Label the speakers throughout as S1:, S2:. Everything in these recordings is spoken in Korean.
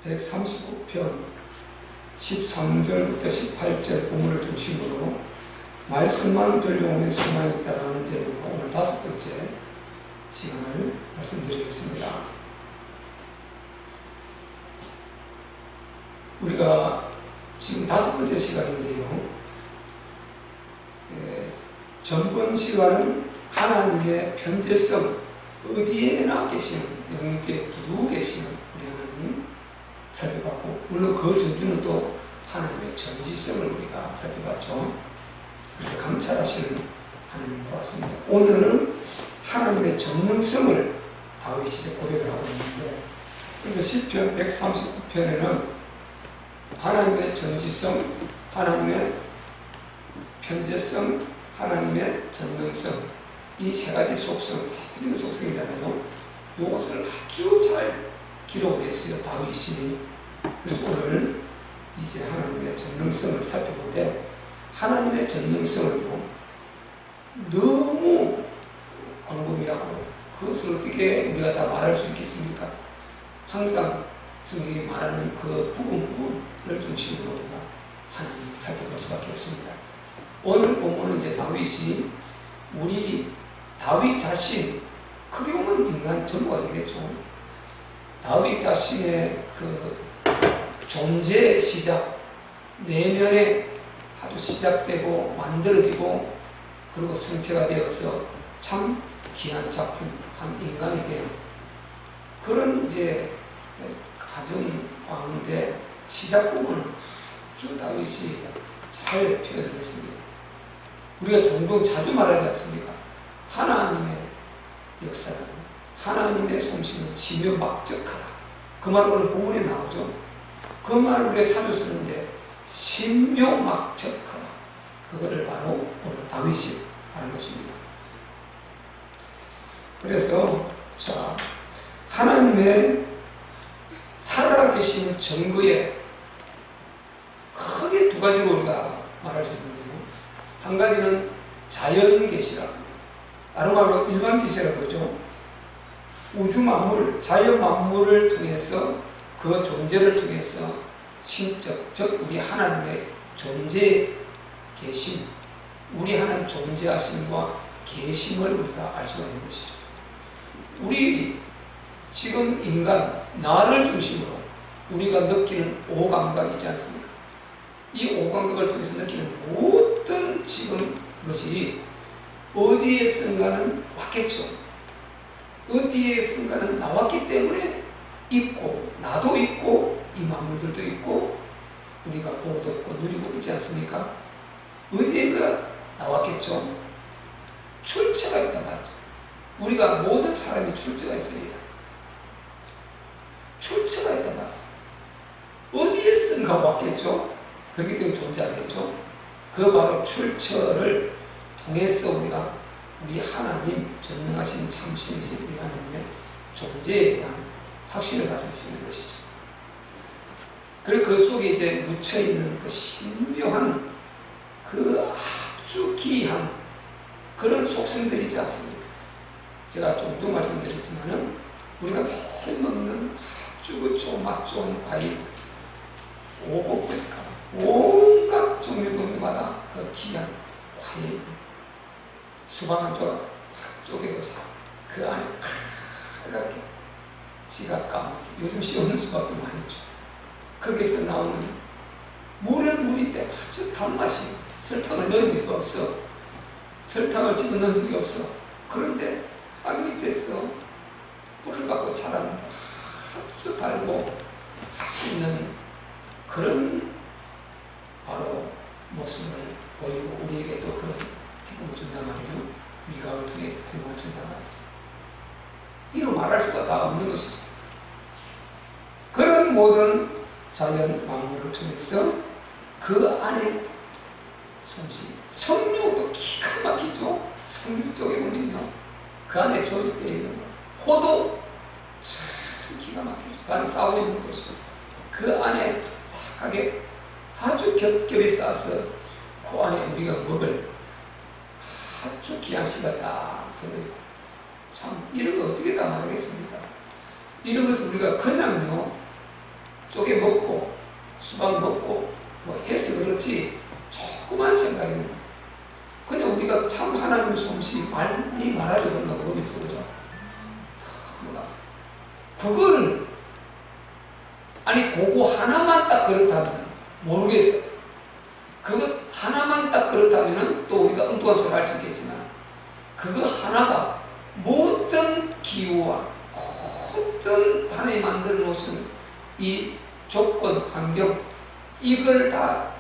S1: 139편 13절부터 18절 본문을 중심으로 말씀만 들려오면 소망이 있다라는 제목으로 오늘 5번째 시간을 말씀드리겠습니다. 우리가 지금 5번째 시간인데요. 전번 시간은 하나님의 편재성, 어디에나 계시는, 영육에 두루 계시는 우리 하나님 살펴봤고, 물론 그 전주는 또 하나님의 전지성을 우리가 살펴봤죠. 그렇게 감찰하시는 하나님을 보았습니다. 오늘은 하나님의 전능성을 다윗이 이제 고백을 하고 있는데, 그래서 시편 139편에는 하나님의 전지성, 하나님의 편재성, 하나님의 전능성, 이 세 가지 속성, 대표적인 속성이잖아요. 이것을 아주 잘 기록을 했어요, 다윗이. 그래서 오늘 이제 하나님의 전능성을 살펴보되, 하나님의 전능성은요, 너무 광범위하고 그것을 어떻게 우리가 다 말할 수 있겠습니까? 항상 성경이 말하는 그 부분을 중심으로 우리가 하나님을 살펴볼 수밖에 없습니다. 오늘 본문은 이제 다윗이 우리 다윗 자신, 크게 보면 인간 전부가 되겠죠. 다윗 자신의 그 존재의 시작, 내면에 아주 시작되고 만들어지고 그리고 성체가 되어서 참 귀한 작품, 한 인간이 되는 그런 이제 가정왕인데, 시작 부분은 아주 다윗이 잘 표현을 했습니다. 우리가 종종 자주 말하지 않습니까? 하나님의 역사는, 하나님의 솜씨는 지묘막적하다. 그 말 오늘 본문에 나오죠. 그 말을 우리가 자주 쓰는데, 신묘막적하다. 그거를 바로 오늘 다윗이 말한 것입니다. 그래서 자, 하나님의 살아계신 증거에 크게 두 가지로 우리가 말할 수 있는데요. 한 가지는 자연 계시라고 합니다. 다른 말로 일반 계시라고 그러죠. 우주 만물, 자연 만물을 통해서 그 존재를 통해서 신적, 즉 우리 하나님의 존재 계심, 우리 하나님 존재하심과 계심을 우리가 알 수가 있는 것이죠. 우리 지금 인간, 나를 중심으로 우리가 느끼는 오감각이 있지 않습니까? 이 오감각을 통해서 느끼는 모든 지금 것이 어디에 쓴가는 왔겠죠. 어디에 쓴가는 나왔기 때문에 있고, 나도 있고, 이 만물들도 있고, 우리가 보고도 있고 누리고 있지 않습니까? 어디에가 나왔겠죠. 출처가 있단 말이죠. 우리가 모든 사람이 출처가 있습니다. 출처가 있단 말이죠. 어디에 쓴가 왔겠죠. 그렇기 때문에 존재하겠죠. 그 바로 출처를 통해서 우리가 우리 하나님, 전능하신 참신이신 우리 하나님의 존재에 대한 확신을 가질 수 있는 것이죠. 그리고 그 속에 이제 묻혀있는 그 신묘한, 그 아주 기이한 그런 속성들이 있지 않습니까? 제가 종종 말씀드렸지만은, 우리가 매일 먹는 아주 그 조맛 좋은 과일, 오곡백과 온갖 종류마다 그 귀한 과일, 수박 한 조각 쪼개서 그 안에 빨갛게 씨가 까맣게, 요즘 씨 없는 수박도 많이 있죠. 거기서 나오는 물은 물인데 아주 단맛이, 설탕을 넣은 적이 없어. 설탕을 집어넣은 적이 없어. 그런데 땅 밑에서 뿔을 갖고 자랍니다. 아주 달고 맛있는 그런 바로 모습을 보이고, 우리에게 또 그런 기쁨을 준단 말이죠. 미각을 통해서 행복을 준단 말이죠. 이로 말할 수가 다 없는 것이죠. 그런 모든 자연 만물을 통해서 그 안에 솜씨, 성류도 기가 막히죠. 성류 쪽에 보면요, 그 안에 조직되어 있는 거, 호도 참 기가 막히죠. 그 안에 쌓고 있는 것이, 그 안에 탁하게 아주 겹겹이 쌓아서 그 안에 우리가 먹을 아주 귀한 씨가 다 들어있고, 참 이런 거 어떻게 다 말하겠습니까? 이런 것을 우리가 그냥요 수박 먹고 뭐 해서 그렇지 조그만 생각입니다. 그냥 우리가 참 하나님의 솜씨 많이 말하려 그런가 모르겠어, 그죠? 그거를 아니 그거 하나만 딱 그렇다면 모르겠어. 그거 하나만 딱 그렇다면 또 우리가 엉뚱한 소리 할 수 있겠지만 그거 하나가 모든 기후와 모든 하나님 만들어 놓으신 이 조건, 환경 이걸 다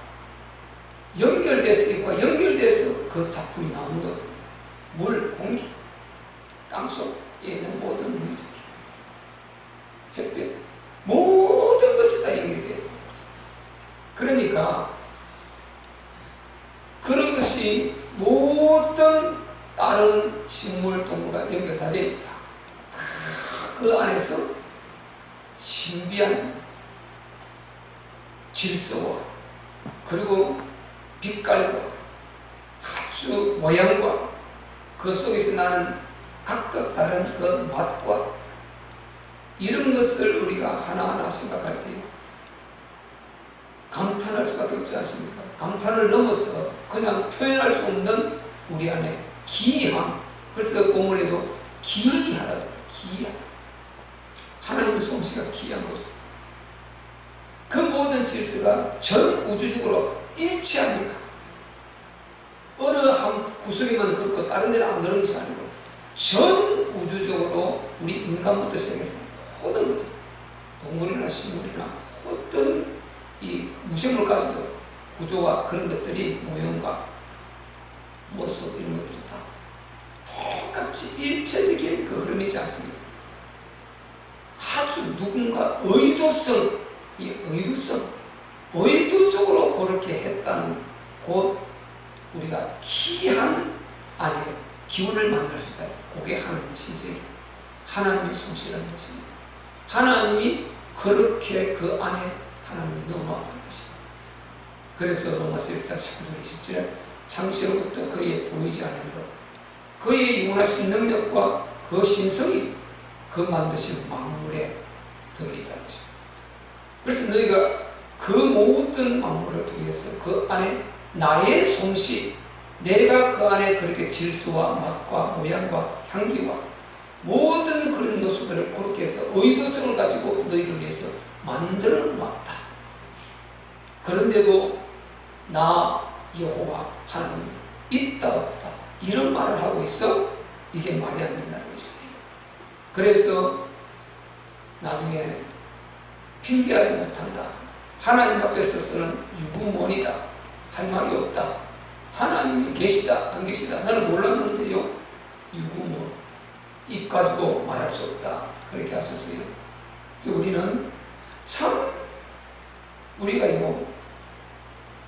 S1: 연결돼서 있고 연결돼서 그 작품이 나오는 거거든요. 물, 공기, 땅속에 있는 모든 물질, 햇빛 모든 것이 다 연결돼요. 그러니까 그런 것이 모든 다른 식물, 동물과 연결 다 되어 있다. 그 안에서 신비한 질서와 그리고 빛깔과 아주 모양과 그 속에서 나는 각각 다른 그 맛과 이런 것을 우리가 하나하나 생각할 때 감탄할 수밖에 없지 않습니까? 감탄을 넘어서 그냥 표현할 수 없는 우리 안에 기이함. 그래서 본문에도 기이하다. 기이하다. 하나님의 솜씨가 기이한 거죠. 그 모든 질서가 전 우주적으로 일치합니까? 어느 한 구석에만 그렇고 다른 데는 안 그런 것이 아니고 전 우주적으로 우리 인간부터 시작해서 모든 거죠. 동물이나 식물이나 어떤 이 무생물 가지고 구조와 그런 것들이 모형과 모습 이런 것들이 다 똑같이 일체적인 그 흐름이 있지 않습니까? 아주 누군가 의도성, 이 의도성, 의도적으로 그렇게 했다는 곧 우리가 기이한 안에 기운을 만날 수 있잖아요. 그게 하나님의 신세입니다. 하나님의 솜씨라는 것입니다. 하나님이 그렇게 그 안에 하나님이 넣어놓았다는 것입니다. 그래서 로마서 1장 19절 20절에 창시로부터 그의 보이지 않는 것, 그의 영원하신 능력과 그 신성이 그 만드신 만물에 들어있다는 것입니다. 그래서 너희가 그 모든 만물을 통해서 그 안에 나의 솜씨, 내가 그 안에 그렇게 질서와 맛과 모양과 향기와 모든 그런 요소들을 그렇게 해서 의도성을 가지고 너희를 위해서 만들어 놨다. 그런데도 나 여호와 하나님이 있다 없다 이런 말을 하고 있어 이게 말이 안 된다는 것입니다. 그래서 나중에 핑계하지 못한다. 하나님 앞에 서서는 유구무원이다. 할 말이 없다. 하나님이 계시다 안 계시다 나는 몰랐는데요. 유구무원. 입 가지고 말할 수 없다. 그렇게 하셨어요. 그래서 우리는 참 우리가 이거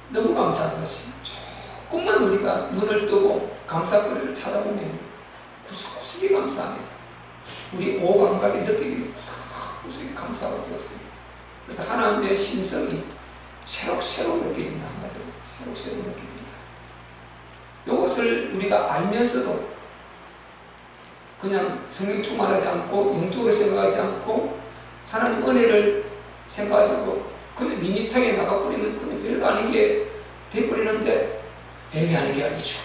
S1: 너무 감사한 것이 조금만 우리가 눈을 뜨고 감사거리를 찾아보면 구석구석이 감사합니다. 우리 오감각이 느껴지는 구석구석이 감사밖에 없습니다. 그래서 하나님의 신성이 새록새록 느껴진다. 한마디로 새록새록 느껴진다. 이것을 우리가 알면서도 그냥 성령 충만하지 않고 영적으로 생각하지 않고 하나님 은혜를 생각하지 않고 그냥 밋밋하게 나가버리면 그냥 별거 아닌 게 돼버리는데 별게 아닌 게 아니죠.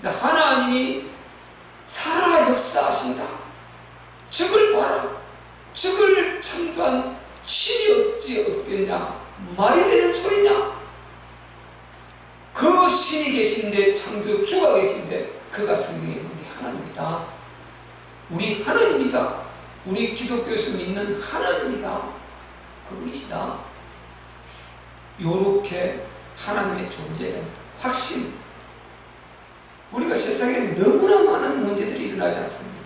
S1: 하나님이 살아 역사하신다. 적을 봐라. 적을 창조한 신이 어찌 없겠냐. 말이 되는 소리냐. 그 신이 계신데 창조주가 계신데 그가 성경에 우리 하나님이다. 우리 하나님이다. 우리 기독교에서 믿는 하나님이다. 그분이시다. 요렇게 하나님의 존재에 대한 확신. 우리가 세상에 너무나 많은 문제들이 일어나지 않습니까?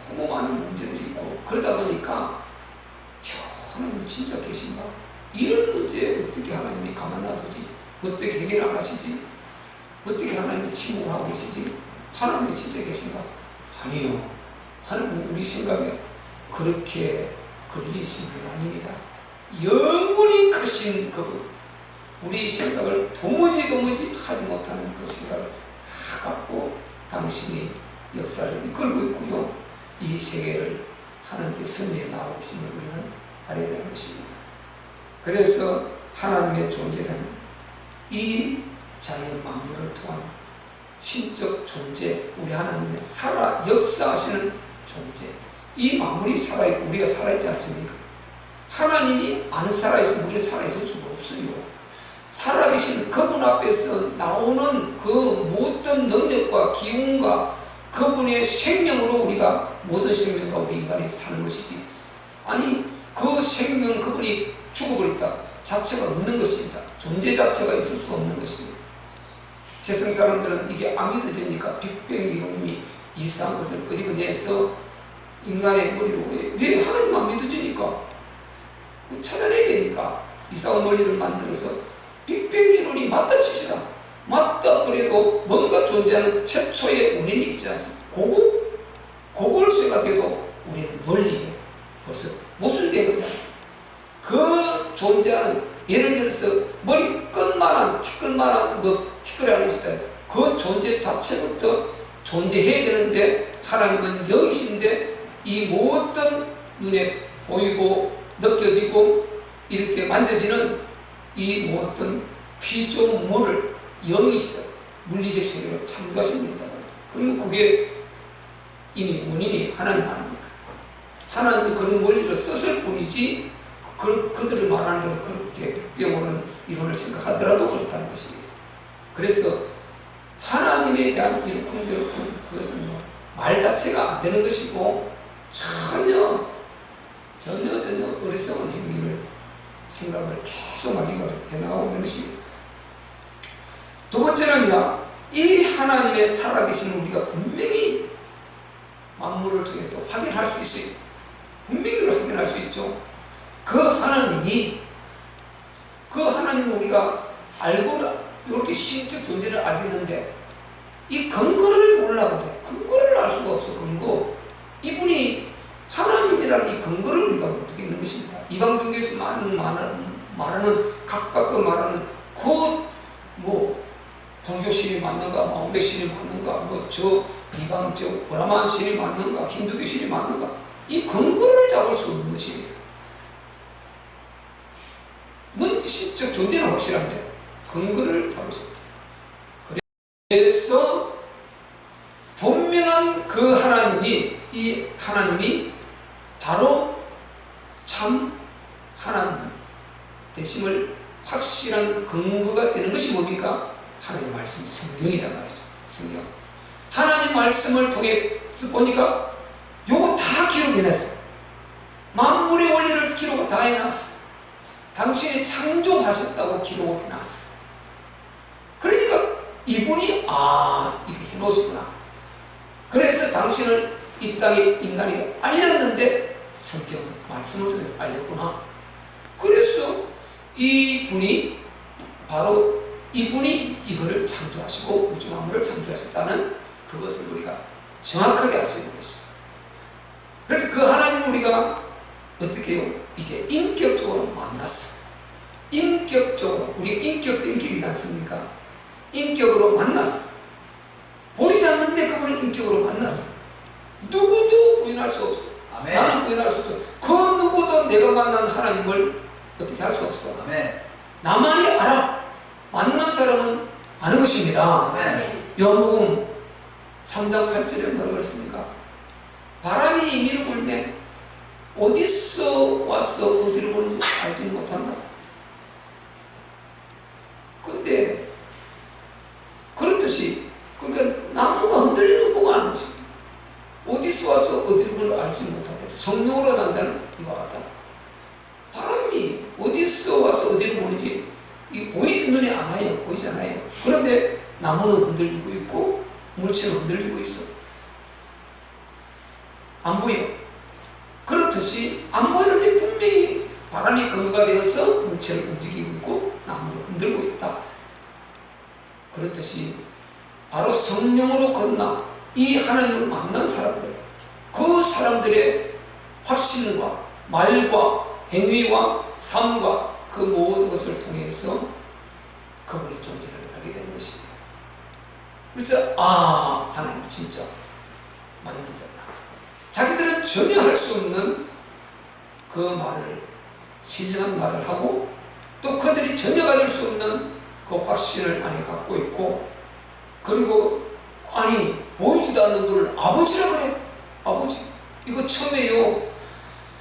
S1: 너무 많은 문제들이 있고 그러다 보니까 하나님 진짜 계신가? 이런 문제에 어떻게 하나님이 가만 놔두지? 어떻게 해결 안 하시지? 어떻게 하나님이 침묵을 하고 계시지? 하나님이 진짜 계신가? 아니요. 하나님은 우리 생각에 그렇게 걸리신 분 아닙니다. 영원히 크신 그분, 우리 생각을 도무지 하지 못하는 그 생각을 다 갖고 당신이 역사를 이끌고 있고요. 이 세계를 하나님께 승리해 나오고 계심을 우리는 알아야 되는 것입니다. 그래서 하나님의 존재는 이 자연 만물을 통한 신적 존재, 우리 하나님의 살아 역사하시는 존재, 이 만물이 살아있고 우리가 살아있지 않습니까? 하나님이 안 살아있으면 우리가 살아있을 수가 없어요. 살아계신 그분 앞에서 나오는 그 모든 능력과 기운과 그분의 생명으로 우리가 모든 생명과 우리 인간이 사는 것이지, 아니 그 생명 그분이 죽어버렸다 자체가 없는 것입니다. 존재 자체가 있을 수가 없는 것입니다. 세상 사람들은 이게 안 믿어지니까 빅뱅 이론이 이상한 것을 끄집어내서 인간의 머리로 왜 하나님 안 믿어지니까 찾아내야 되니까 이상한 논리를 만들어서 빅뱅 이론이 맞다 칩시다. 맞다 그래도 뭔가 존재하는 최초의 원인이 있지 않습니까? 그걸 생각해도 우리는 논리에 벌써 모순되어 버리지 않습니까? 그 존재하는, 예를 들어서 머리 끝만한 티끌만한 티끌이 하나 있을 때 그 존재 자체부터 존재해야 되는데, 하나님은 영이신데 이 모든 눈에 보이고 느껴지고 이렇게 만져지는 이 모든 피조물을 영이시다, 물리적 세계로 창조하신 분이다. 그러면 그게 이미 원인이 하나님 아닙니까? 하나님이 그런 원리를 썼을 뿐이지 그들을 말하는 대로 그렇게 백병오는 이론을 생각하더라도 그렇다는 것입니다. 그래서 하나님에 대한 일쿵저쿵, 그것은 말 자체가 안 되는 것이고 전혀 어리석은 행위를 생각을 계속 해나가고 있는 것입니다. 두 번째는요, 이 하나님의 살아계신 우리가 분명히 만물을 통해서 확인할 수 있어요. 분명히 확인할 수 있죠. 그 하나님을 우리가 알고 이렇게 신적 존재를 알겠는데 이 근거를 몰라거든. 근거를 알 수가 없어. 근거. 이분이 하나님이라는 이 근거를 우리가 어떻게 있는 것입니다. 이방 종교에서 말하는 각각 그 말하는 종교 신이 맞는가, 마음의 신이 맞는가, 이방 브라만 신이 맞는가, 힌두교 신이 맞는가, 이 근거를 잡을 수 없는 것입니다. 신적 존재는 확실한데 근거를 잡을 수 없다. 그래서 분명한 그 하나님이, 이 하나님이 바로 참 하나님 되심을 확실한 근거가 되는 것이 뭡니까? 하나님 말씀, 성경이다 말이죠. 성경. 하나님 말씀을 통해 보니까 요거 다 기록해놨어. 만물의 원리를 기록을 다 해놨어. 당신이 창조하셨다고 기록을 해놨어. 그러니까 이분이 이렇게 해놓으시구나. 그래서 당신을 이 땅에 인간이 알렸는데 성경 말씀을 통해서 알렸구나. 그래서 이분이 이거를 창조하시고 우주 만물을 창조하셨다는 그것을 우리가 정확하게 알 수 있는 것이죠. 그래서 그 하나님을 우리가 어떻게 해요? 이제 인격적으로 만났어. 인격적으로. 우리가 인격도 인격이지 않습니까? 인격으로 만났어. 보이지 않는데 그분을 인격으로 만났어. 누구도 부인할 수 없어. 아멘. 나는 부인할 수 없어. 그 누구도 내가 만난 하나님을 어떻게 할 수 없어. 아멘. 나만이 알아. 만난 사람은 아는 것입니다. 요한복음 3장 8절에 뭐라고 그랬습니까? 바람이 임의로 불면 어디서 와서 어디로 보는지 알지 못한다. 근데 그렇듯이, 그러니까 나무가 흔들리는 거 보고 아는 거지. 어디서 와서 어디로 보는지 알지 못하다. 성령으로 난 자는 이와 같다. 바람이 어디서 와서 어디로 보는지 보이지, 눈에 안 와요. 보이지 않아요. 그런데 나무는 흔들리고 있고 물체는 흔들리고 있어. 안 보여. 그렇듯이 안 보이는데 분명히 바람이 근거가 되어서 물체를 움직이고 있고 나무를 흔들고 있다. 그렇듯이 바로 성령으로 건너 이 하나님을 만난 사람들, 그 사람들의 확신과 말과 행위와 삶과 그 모든 것을 통해서 그분의 존재를 알게 되는 것입니다. 그래서 하나님 진짜 맞는 자다. 자기들은 전혀 할 수 없는 그 말을, 신령한 말을 하고 또 그들이 전혀 가질 수 없는 그 확신을 안에 갖고 있고, 그리고 아니 보이지도 않는 분을 아버지라 그래. 아버지. 이거 처음에요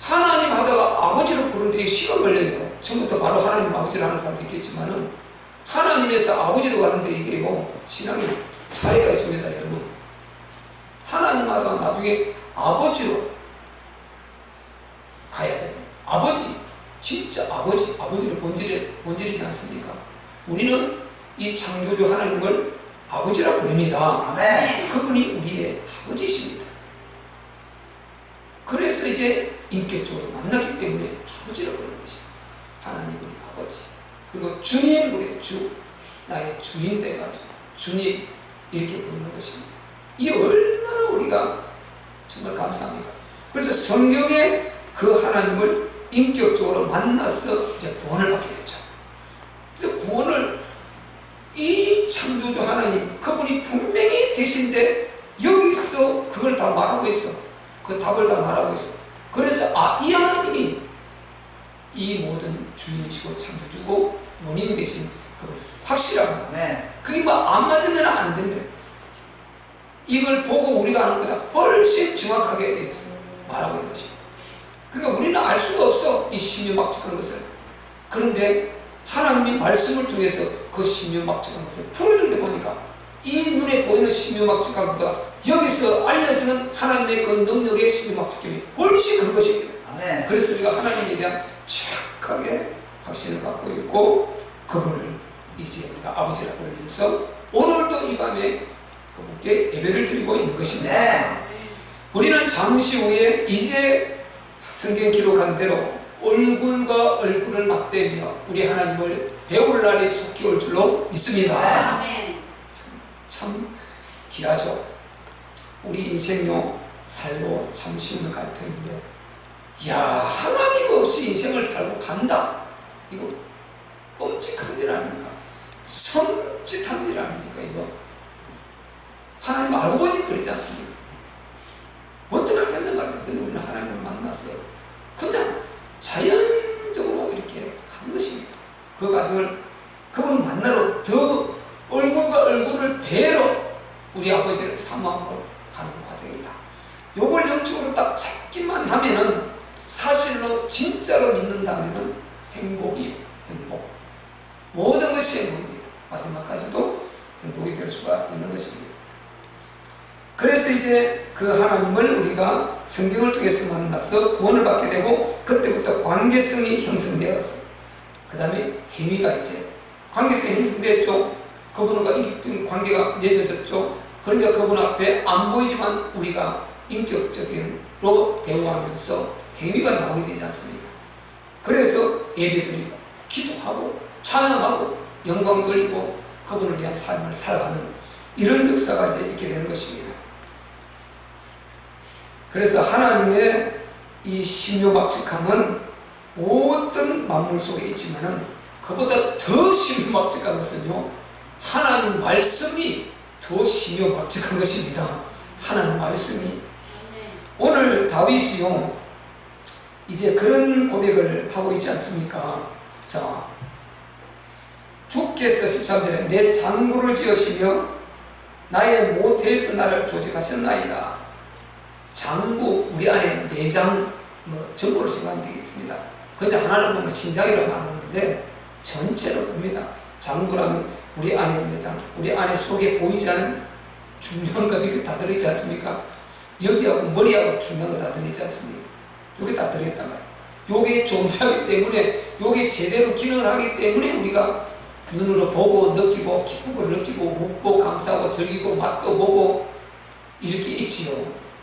S1: 하나님 하다가 아버지로 부르는데 시간 걸려요. 처음부터 바로 하나님 아버지를 하는 사람도 있겠지만은 하나님에서 아버지로 가는데 이게요 신앙이 차이가 있습니다. 여러분, 하나님 하다가 나중에 아버지로 가야 돼요. 아버지, 진짜 아버지는 본질이지 않습니까? 우리는 이 창조주 하나님을 아버지라 부릅니다.
S2: 아멘.
S1: 그분이 우리의 아버지십니다. 그래서 이제 인격적으로 만났기 때문에 아버지라 부르는 것입니다. 하나님 우리 아버지. 그리고 주님 그래요. 주, 나의 주인 돼가지고 주님 이렇게 부르는 것입니다. 이 얼마나 우리가 정말 감사합니다. 그래서 성경에 그 하나님을 인격적으로 만나서 이제 구원을 받게 되죠. 그래서 구원을 이 창조주 하나님 그분이 분명히 계신데 여기서 그걸 다 말하고 있어. 그 답을 다 말하고 있어. 그래서 이 하나님이 이 모든 주인이시고 창조주고 원인이 되신 그분 확실하고 그게 막 안 맞으면 안 된대. 이걸 보고 우리가 하는 것보다 훨씬 정확하게 말하고 있는 것입니다. 그러니까 우리는 알 수가 없어 이 신묘막측한 것을. 그런데 하나님이 말씀을 통해서 그 신묘막측한 것을 풀어줄 때 보니까 이 눈에 보이는 신묘막측한 것보다 여기서 알려주는 하나님의 그 능력의 신묘막측함이 훨씬 큰 것입니다.
S2: 아멘.
S1: 그래서 우리가 하나님에 대한 정확하게 확신을 갖고 있고 그분을 이제 우리가 아버지라 부르면서 오늘도 이 밤에 그분께 예배를 드리고 있는 것입니다.
S2: 네.
S1: 우리는 잠시 후에 이제 성경 기록한 대로 얼굴과 얼굴을 맞대며 우리 하나님을 배울 날이 속히 올 줄로 믿습니다.
S2: 네.
S1: 참 귀하죠. 우리 인생요 살고 참 쉬운 것 같은데, 이야 하나님 없이 인생을 살고 간다. 이거 끔찍한 일 아닙니까? 섬찟한 일 아닙니까? 이거 하나님 알고 보니 그렇지 않습니까? 어떡하겠는 말이야. 근데 우리는 하나님을 만났어 그냥 자연적으로 이렇게 간 것입니다. 그 과정을 그분을 만나러 더 얼굴과 얼굴을 뵈러 우리 아버지를 사모하고 가는 과정이다. 요걸 영적으로 딱 잡기만 하면은 사실로 진짜로 믿는다면은 행복이에요. 행복. 모든 것이 행복입니다. 마지막까지도 행복이 될 수가 있는 것입니다. 그래서 이제 그 하나님을 우리가 성경을 통해서 만나서 구원을 받게 되고 그때부터 관계성이 형성되었어요. 그 다음에 행위가 이제 관계성이 형성되었죠. 그분과 인격적인 관계가 맺어졌죠. 그러니까 그분 앞에 안 보이지만 우리가 인격적인로 대우하면서 행위가 나오게 되지 않습니까? 그래서 예배드리고 기도하고 찬양하고 영광 돌리고 그분을 위한 삶을 살아가는 이런 역사가 이제 있게 되는 것입니다. 그래서 하나님의 이 신묘막측함은 모든 만물 속에 있지만은 그보다 더 신묘막측한 것은요 하나님 말씀이 더 신묘막측한 것입니다. 하나님 말씀이. 오늘 다윗이요 이제 그런 고백을 하고 있지 않습니까? 자, 주께서 13절에 내 장부를 지으시며 나의 모태에서 나를 조직하셨나이다. 장부, 우리 안에 내장, 전부를 생각하면 되겠습니다. 근데 하나는 보면 신장이라고 말하는데 전체로 봅니다. 장부라면 우리 안에 내장, 우리 안에 속에 보이지 않은 중요한 것 이렇게 다 들어있지 않습니까? 여기하고 머리하고 중요한 거 다 들어있지 않습니까? 여기 다 들어있단 말이에요. 요게 존재하기 때문에 요게 제대로 기능을 하기 때문에 우리가 눈으로 보고 느끼고 기쁜 걸 느끼고 묻고 감사하고 즐기고 맛도 보고 이렇게 있지요.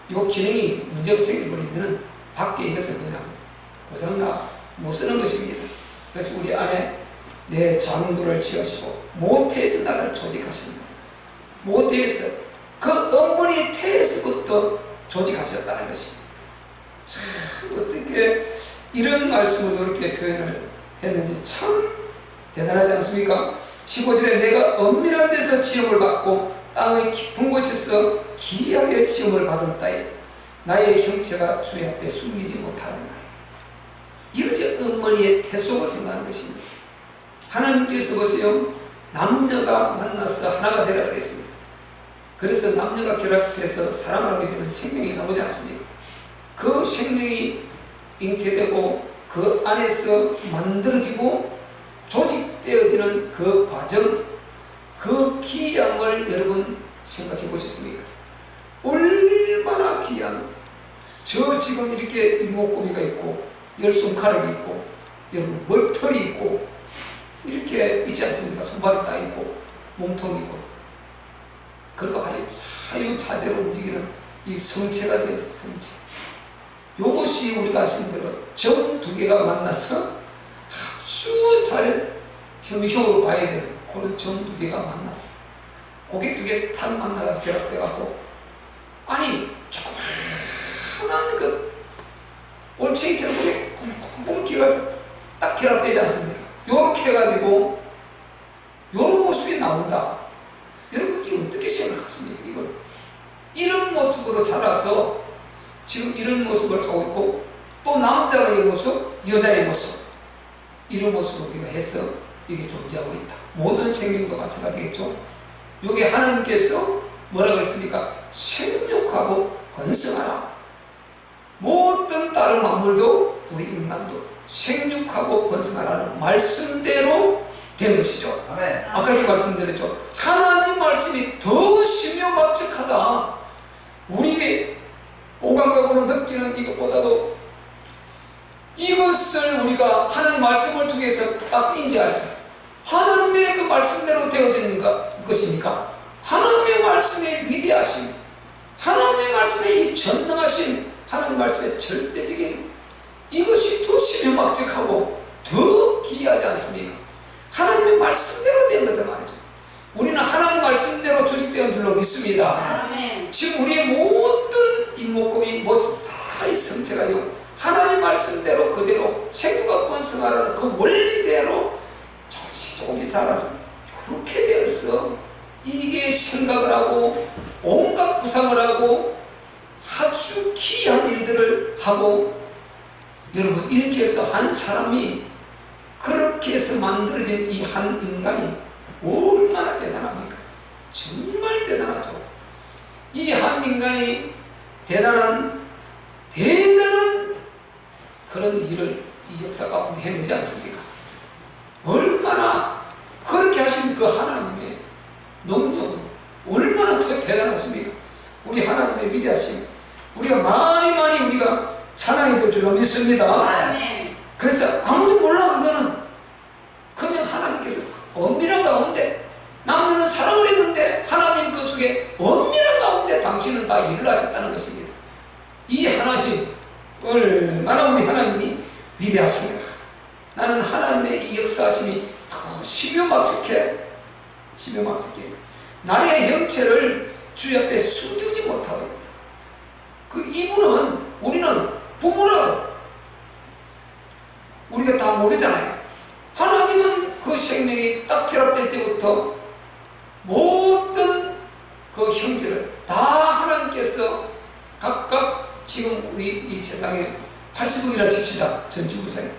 S1: 이 기능이 문제가 생겨버리면 밖에 이것은 그냥 고장나 못 쓰는 것입니다. 그래서 우리 안에 내 장부를 지으시고 모태에서 나를 조직하십니다. 모태에서 그 어머니 태에서부터 조직하셨다는 것입니다. 참 어떻게 이런 말씀을 이렇게 표현을 했는지 참 대단하지 않습니까? 15절에 내가 엄밀한 데서 지음을 받고 땅의 깊은 곳에서 기이하게 지음을 받은 따에 나의 형체가 주의 앞에 숨기지 못하는 나이. 이것이 어머니의 태 속을 생각하는 것입니다. 하나님께서 보세요. 남녀가 만나서 하나가 되라 그랬습니다. 그래서 남녀가 결합해서 사랑을 하게 되면 생명이 나오지 않습니까? 그 생명이 잉태되고 그 안에서 만들어지고 조직되어지는 그 과정, 그 귀한 걸 여러분 생각해 보셨습니까? 얼마나 귀한, 저 지금 이렇게 이목구비가 있고 열 손가락이 있고 여러분 머리털이 있고 이렇게 있지 않습니까? 손발이 딱 있고 몸통이 있고, 그리고 사유자재로 움직이는 이 성체가 되어서 성체, 요것이 우리가 아시는 대로 점 두 개가 만나서 아주 잘 현미형으로 봐야 되는 그런 점 두 개가 만났어. 고개 두 개 탁 만나가지고 결합돼갖고, 아니 조그마한 그 올챙이처럼 고개 콩콩 길어서 딱 결합되지 않습니까? 요렇게 해가지고 요런 모습이 나온다. 여러분이 어떻게 생각하십니까? 이걸 이런 모습으로 자라서 지금 이런 모습을 하고 있고, 또 남자의 모습, 여자의 모습, 이런 모습을 우리가 해서 이게 존재하고 있다. 모든 생명도 마찬가지겠죠. 여기 하나님께서 뭐라고 했습니까? 생육하고 번성하라. 모든 다른 만물도 우리 인간도 생육하고 번성하라는 말씀대로 된 것이죠.
S2: 아멘.
S1: 아까 그 말씀드렸죠. 하나님 말씀이 더 신묘막측하다. 우리 오감각으로 느끼는 이것보다도 이것을 우리가 하나님 말씀을 통해서 딱 인지할 때, 하나님의 그 말씀대로 되어지는 것이니까 하나님의 말씀의 위대하심, 하나님의 말씀의 이 전능하심, 하나님 말씀의 절대적인 이것이 더 신묘막측하고 더 기이하지 않습니까? 하나님의 말씀대로 된 것들 말이죠. 우리는 하나님 말씀대로 조직되어 온 줄로 믿습니다.
S3: 아멘. 지금
S1: 우리의 모든 인목구비 모두 다 이 성체가요, 하나님 말씀대로 그대로 생육과 번성하라는 그 원리대로 조금씩 자라서 이렇게 되었어. 이게 생각을 하고 온갖 구상을 하고 아주 귀한 일들을 하고, 여러분 이렇게 해서 한 사람이 그렇게 해서 만들어진 이 한 인간이 얼마나 대단합니까? 정말 대단하죠. 이 한 인간이 대단한 그런 일을 이 역사 가운데 해내지 않습니까? 얼마나 그렇게 하신 그 하나님의 능력은 얼마나 더 대단하십니까? 우리 하나님의 위대하심, 우리가 많이 우리가 찬양이 될 줄로 믿습니다.
S3: 아멘.
S1: 그래서 아무도 몰라. 그냥 하나님께서 엄밀한 가운데, 남녀는 사랑을 했는데 하나님 그 속에 엄밀한 가운데 당신은 다 일을 하셨다는 것입니다. 이 하나님 얼마나 우리 하나님이 위대하십니까? 나는 하나님의 이 역사하심이 더 신묘막측해. 나의 형체를 주 옆에 숨기지 못하고 있다. 이분은, 우리는 부모는 우리가 다 모르잖아요. 하나님은 그 생명이 딱 결합될 때부터 모든 그 형제를 다 하나님께서 각각, 지금 우리 이 세상에 80억이라 칩시다. 전 지구상에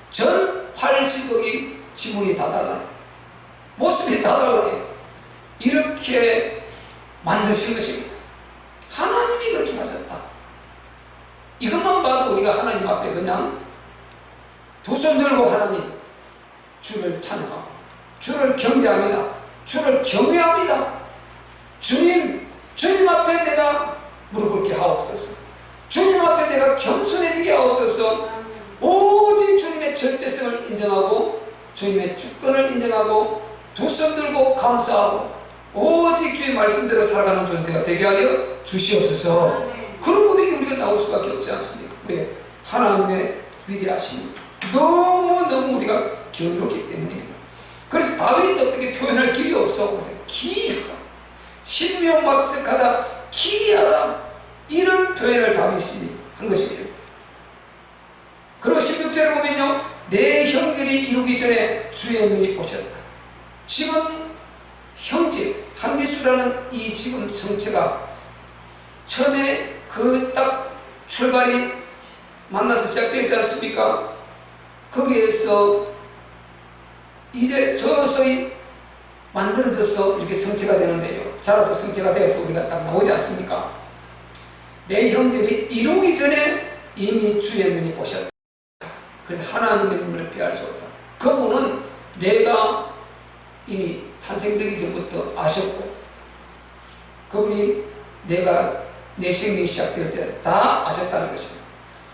S1: 전 80억이 지문이 다 달라요. 모습이 다 달라요. 이렇게 만드신 것입니다. 하나님이 그렇게 하셨다. 이것만 봐도 우리가 하나님 앞에 그냥 두 손 들고 하나님 주를 찬양하고 주를 경배합니다. 주를 경외합니다. 주님 앞에 내가 무릎 꿇게 하옵소서. 주님 앞에 내가 겸손해지게 하옵소서. 오직 주님의 절대성을 인정하고 주님의 주권을 인정하고 두 손 들고 감사하고 오직 주의 말씀대로 살아가는 존재가 되게 하여 주시옵소서. 그런 고백이 우리가 나올 수밖에 없지 않습니까? 왜? 하나님의 위대하심 너무너무 우리가 경이롭기 때문입니다. 그래서 다윗도 어떻게 표현할 길이 없어. 기이하다, 신묘막측하다, 기이하다, 이런 표현을 다윗이 한 것입니다. 그리고 16절에 보면요, 내 형들이 이루기 전에 주의 눈이 보셨다. 지금 형제 한미수라는 이 지금 성체가 처음에 그 딱 출발이 만나서 시작되지 않습니까? 거기에서 이제 서서히 만들어져서 이렇게 성체가 되는데요. 자라서 성체가 되어서 우리가 딱 나오지 않습니까? 내 형제들이 이루기 전에 이미 주의 눈이 보셨다. 그래서 하나님의 눈을 피할 수 없다. 그분은 내가 이미 탄생되기 전부터 아셨고, 그분이 내가 내 생명이 시작될 때 다 아셨다는 것입니다.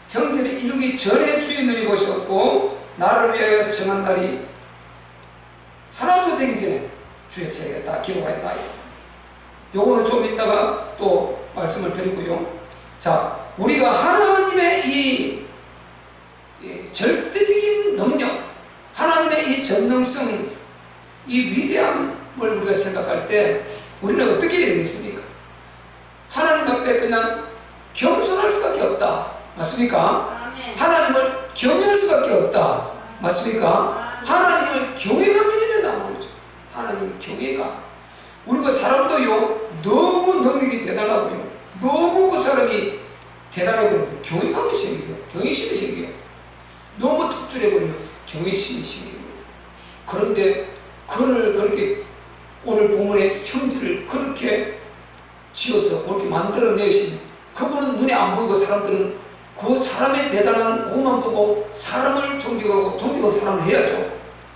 S1: 형제들이 이루기 전에 주의 눈이 보셨고, 나를 위하여 정한 날이 하나도 되기 전에 주의 책에 다 기록하였다. 요거는 좀 이따가 또 말씀을 드리고요. 자, 우리가 하나님의 이 절대적인 능력, 하나님의 이 전능성, 이 위대함을 우리가 생각할 때 우리는 어떻게 해야 되겠습니까? 하나님 앞에 그냥 겸손할 수밖에 없다. 맞습니까?
S2: 아멘.
S1: 하나님을 경외할 수밖에 없다. 맞습니까? 하나님을 경외감이 전에 나오는 거죠. 하나님 경외감. 우리가 사람도요, 너무 능력이 대단하고요, 너무 그 사람이 대단해버리면 경외감이 생겨요. 경외심이 생겨요. 너무 특출해버리면 경외심이 생겨요. 그런데 그를 그렇게 오늘 본문의 형질을 그렇게 지어서 그렇게 만들어내신 그분은 눈에 안 보이고 사람들은 그 사람의 대단한 그것만 보고 사람을 존경하고 존경하고 사람을 해야죠.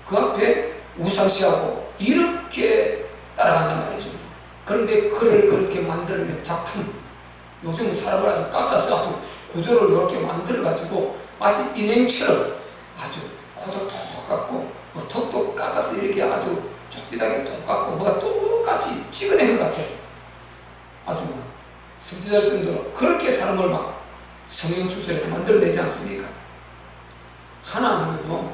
S1: 그 앞에 우상시하고 이렇게 따라간단 말이죠. 그런데 그를 그렇게 만들어낸 작품, 요즘 사람을 아주 깎아서 아주 구조를 이렇게 만들어가지고 마치 인행처럼 아주 코도 톡 깎고 턱도 깎아서 이렇게 아주 좁비하게 톡 깎고 뭐가 똑같이 찍어낸 것 같아요. 아주 성취될 정도로 그렇게 사람을 막 성형수술해서 만들어내지 않습니까? 하나님은요,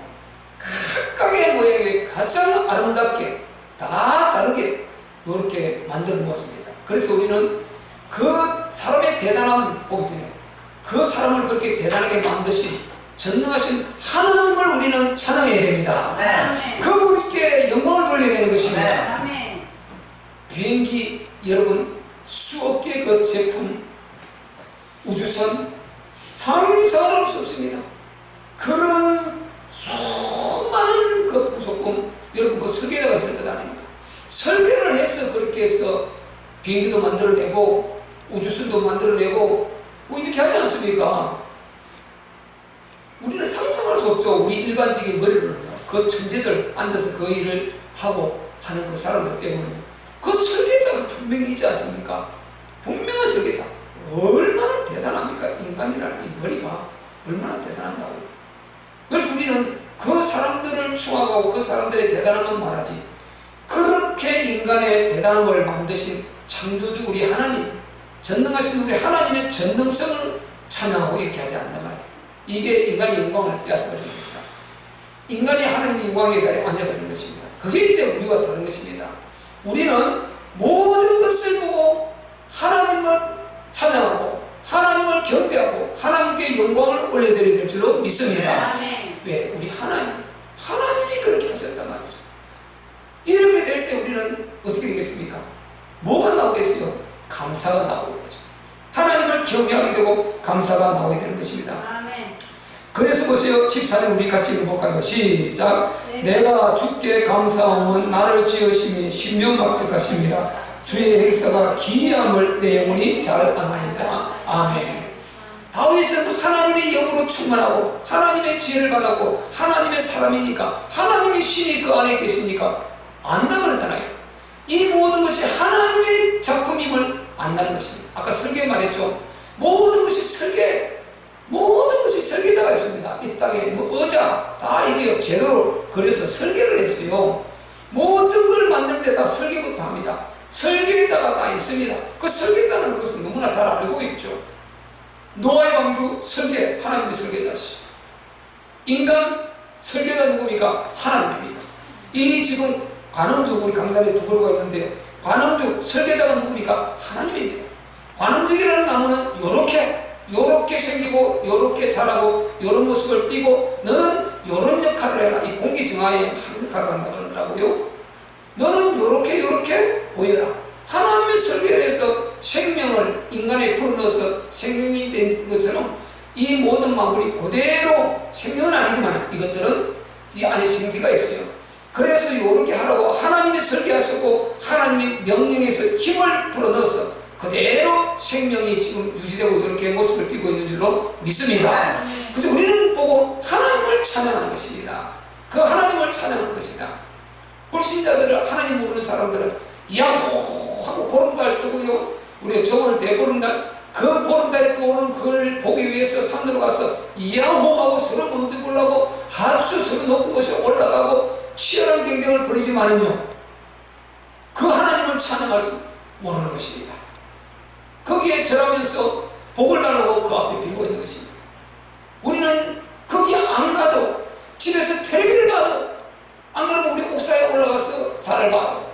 S1: 각각의 모양에 가장 아름답게 다 다르게 이렇게 만들어 놓았습니다. 그래서 우리는 그 사람의 대단함 보기 전에 그 사람을 그렇게 대단하게 만드신 전능하신 하나님을 우리는 찬양해야 됩니다.
S2: 아멘.
S1: 그분께 영광을 돌려야 되는 것입니다.
S2: 아멘.
S1: 비행기 여러분 수억 개 그 제품 우주선 상상할 수 없습니다. 그런 수많은 그 부속품 여러분 그 설계자가 있을 것 아닙니까? 설계를 해서 그렇게 해서 비행기도 만들어내고 우주선도 만들어내고 뭐 이렇게 하지 않습니까? 우리는 상상할 수 없죠. 우리 일반적인 머리를 그 천재들 앉아서 그 일을 하고 하는 그 사람들 빼고는 그 설계자가 분명히 있지 않습니까? 분명한 설계자. 얼마나 대단합니까? 인간이라는 이 머리가 얼마나 대단한다고. 그래서 우리는 그 사람들을 추앙하고 그 사람들의 대단함만 말하지, 그렇게 인간의 대단함을 만드신 창조주 우리 하나님, 전능하신 우리 하나님의 전능성을 찬양하고 이렇게 하지 않는단 말이죠. 이게 인간의 영광을 빼앗아버리는 것이다. 인간이 하나님의 영광의 자리에 앉아버리는 것입니다. 그게 이제 우리와 다른 것입니다. 우리는 모든 것을 보고 하나님을 찬양하고 하나님을 경배하고 하나님께 영광을 올려드려야 될 줄로 믿습니다. 왜? 우리 하나님이 그렇게 하셨단 말이죠. 이렇게 될 때 우리는 어떻게 되겠습니까? 뭐가 나오겠어요? 감사가 나오게 되죠. 하나님을 경외하게 되고 감사가 나오게 되는 것입니다.
S2: 아멘.
S1: 그래서 보세요. 14절 우리 같이 읽어볼까요? 시작. 내가 주께 감사함은 나를 지으심이 신명각적하십니다. 주의 행사가 기이함을 내 영혼이 잘 아나이다. 아멘. 다윗은 하나님의 영으로 충만하고 하나님의 지혜를 받았고 하나님의 사람이니까 하나님의 신이 그 안에 계시니까 안다 그러잖아요. 이 모든 것이 하나님의 작품임을 안다는 것입니다. 아까 설계 말했죠. 모든 것이 설계자가 있습니다. 이 땅에 뭐 의자 다 이게 제대로 그려서 설계를 했어요. 모든 걸 만들 때 다 설계부터 합니다. 설계자가 다 있습니다. 그 설계자는 그것을 너무나 잘 알고 있죠. 노아의 방주 설계, 하나님의 설계자시. 인간 설계자 누굽니까? 하나님입니다. 이 지금 관음죽 우리 강단에 두 그루가 있는데요. 관음죽 설계자가 누굽니까? 하나님입니다. 관음죽이라는 나무는 요렇게 생기고 요렇게 자라고 요런 모습을 띠고 너는 요런 역할을 해라. 이 공기 정화에 한 역할을 한다 그러더라고요. 너는 요렇게 보여라. 하나님의 설계를 해서 생명을 인간에 불어넣어서 생명이 된 것처럼 이 모든 만물이 그대로 생명은 아니지만 이것들은 이 안에 생기가 있어요. 그래서 이렇게 하라고 하나님이 설계하셨고 하나님이 명령해서 힘을 불어넣어서 그대로 생명이 지금 유지되고 이렇게 모습을 띠고 있는 줄로 믿습니다. 그래서 우리는 보고 하나님을 찬양하는 것입니다. 그 하나님을 찬양하는 것이다. 불신자들을, 하나님 모르는 사람들은 야호 하고 보름달 뜨고요, 우리 저번 대보름달, 그 보름달이 떠오르는 그걸 보기 위해서 산으로 가서 야호 하고 서로 문드불라고 아주 서로 높은 곳에 올라가고 치열한 경쟁을 벌이지만은요, 그 하나님을 찬양할 수 모르는 것입니다. 거기에 절하면서 복을 달라고 그 앞에 빌고 있는 것입니다. 우리는 거기 안 가도, 집에서 텔레비를 봐도, 안 그러면 우리 옥사에 올라가서 달을 봐도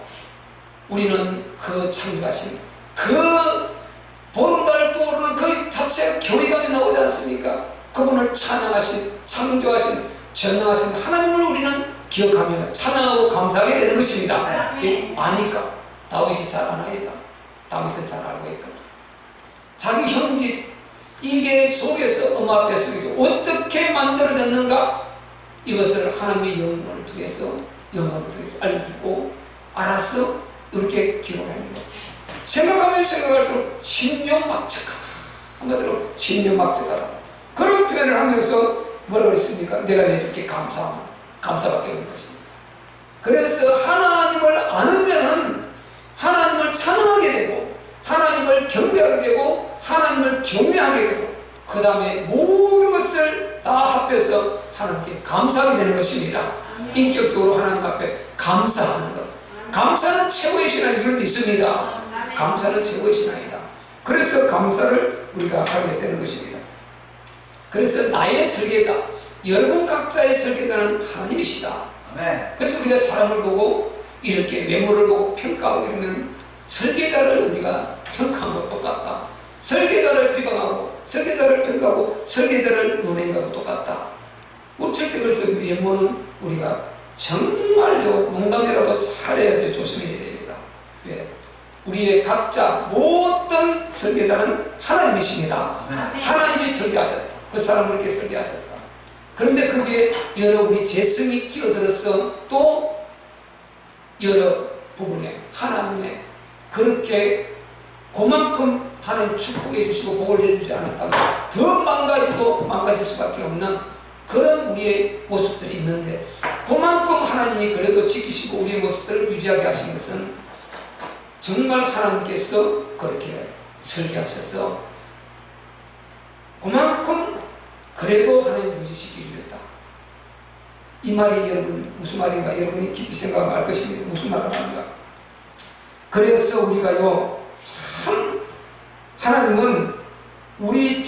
S1: 우리는 그 창조하신 그 보름달 떠오르는 그 자체 교회감이 나오지 않습니까? 그분을 찬양하신, 창조하신, 전능하신 하나님을 우리는 기억하며 찬양하고 감사하게 되는 것입니다. 아니까 다윗이 잘 아나이다. 다윗은 잘 알고 있다. 자기 형집 이게 속에서, 엄마 배 속에서 어떻게 만들어졌는가, 이것을 하나님의 영혼을 통해서 알려주고 알아서 이렇게 기록합니다. 생각하면 생각할수록 신묘막측하다. 한마디로 신묘막측하다. 그런 표현을 하면서 뭐라고 했습니까? 내가 내줄게 감사밖에 없는 것입니다. 그래서 하나님을 아는 자는 하나님을 찬양하게 되고 하나님을 경배하게 되고 하나님을 경외하게 되고 그 다음에 모든 것을 다 합해서 하나님께 감사하게 되는 것입니다. 인격적으로 하나님 앞에 감사하는 것. 감사는 최고의 신앙인 줄 믿습니다. 감사는 최고의 신앙이다. 그래서 감사를 우리가 하게 되는 것입니다. 그래서 나의 설계자, 여러분 각자의 설계자는 하나님이시다. 그래서 우리가 사람을 보고 이렇게 외모를 보고 평가하고 이러면 설계자를 우리가 평가한 것 똑같다. 설계자를 비방하고 설계자를 평가하고 설계자를 논하는 것과 똑같다. 절대 그래서 외모는 우리가 정말로 농담이라도 잘해야 조심해야 됩니다. 왜? 우리의 각자 모든 설계자는 하나님이십니다. 하나님이 설계하셨다. 그 사람을 이렇게 설계하셨다. 그런데 거기에 여러 우리 재성이 끼어들어서 또 여러 부분에 하나님의 그렇게 그만큼 하나님 축복해 주시고 복을 해주지 않았다면 더 망가질 수밖에 없는 그런 우리의 모습들이 있는데, 그만큼 하나님이 그래도 지키시고 우리의 모습들을 유지하게 하신 것은 정말 하나님께서 그렇게 설계하셔서 그만큼 그래도 하나님 유지시켜 주셨다. 이 말이 여러분 무슨 말인가 여러분이 깊이 생각할 것입니다. 무슨 말을 하는가. 그래서 우리가요, 참 하나님은 우리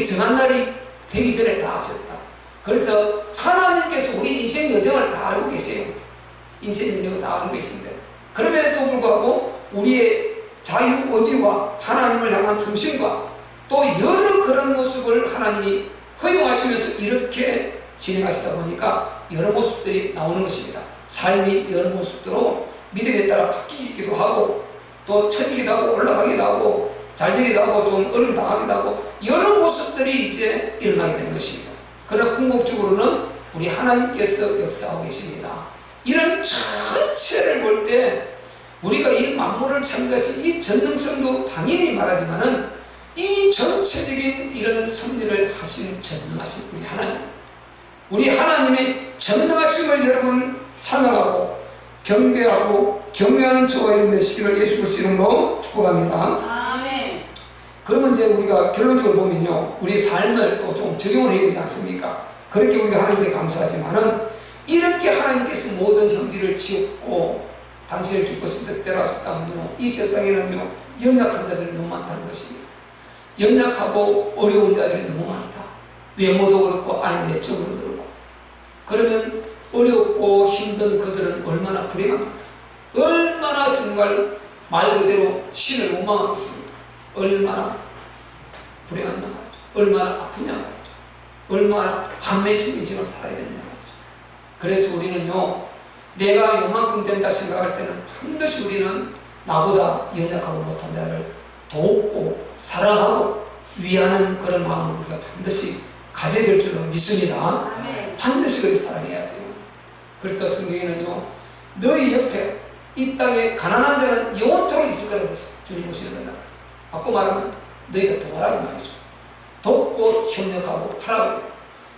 S1: 정한 날이 되기 전에 다 하셨다. 그래서 하나님께서 우리 인생 여정을 다 알고 계세요. 인생 여정을 다 알고 계신데, 그럼에도 불구하고 우리의 자유의지와 하나님을 향한 중심과 또 여러 그런 모습을 하나님이 허용하시면서 이렇게 진행하시다 보니까 여러 모습들이 나오는 것입니다. 삶이 여러 모습으로 믿음에 따라 바뀌기도 하고 또 처지기도 하고 올라가기도 하고 잘되기도 하고 좀 어려움당하기도 하고 여러 모습들이 이제 일어나게 되는 것입니다. 그러나 궁극적으로는 우리 하나님께서 역사하고 계십니다. 이런 전체를 볼 때 우리가 이 만물을 창조하신 이 전능성도 당연히 말하지만은 이 전체적인 이런 섭리를 하신 전능하신 우리 하나님의 전능하심을 여러분 찬양하고 경배하고 경외하는 저와 이름 되시기를 예수 그리스도 이름으로 축복합니다. 아멘. 그러면 이제 우리가 결론적으로 보면요, 우리 삶을 또 좀 적용을 해야 되지 않습니까? 그렇게 우리가 하나님께 감사하지만은 이렇게 하나님께서 모든 형질을 지었고 당신을 기쁘신 뜻대로 하셨다면요, 이 세상에는요 연약한 자들이 너무 많다는 것입니다. 연약하고 어려운 자들이 너무 많다. 외모도 그렇고 안에 내적으로 그렇고. 그러면 어렵고 힘든 그들은 얼마나 불행합니까? 얼마나 정말 말 그대로 신을 원망하고 있습니까? 얼마나 불행하냐 말이죠. 얼마나 아프냐 말이죠. 얼마나 한 맺힌 인생을 살아야 되느냐 말이죠. 그래서 우리는요, 내가 요만큼 된다 생각할 때는 반드시 우리는 나보다 연약하고 못한 자를 돕고 사랑하고 위하는 그런 마음을 우리가 반드시 가져야 될 줄로 믿습니다. 반드시 그렇게 사랑해야 돼요. 그래서 성경에는요, 너희 옆에 이 땅에 가난한 자는 영원토록 있을 거라고 했어요. 주님 오시는 그날. 바꿔 말하면 너희가 도와라 이 말이죠. 돕고 협력하고 하라고.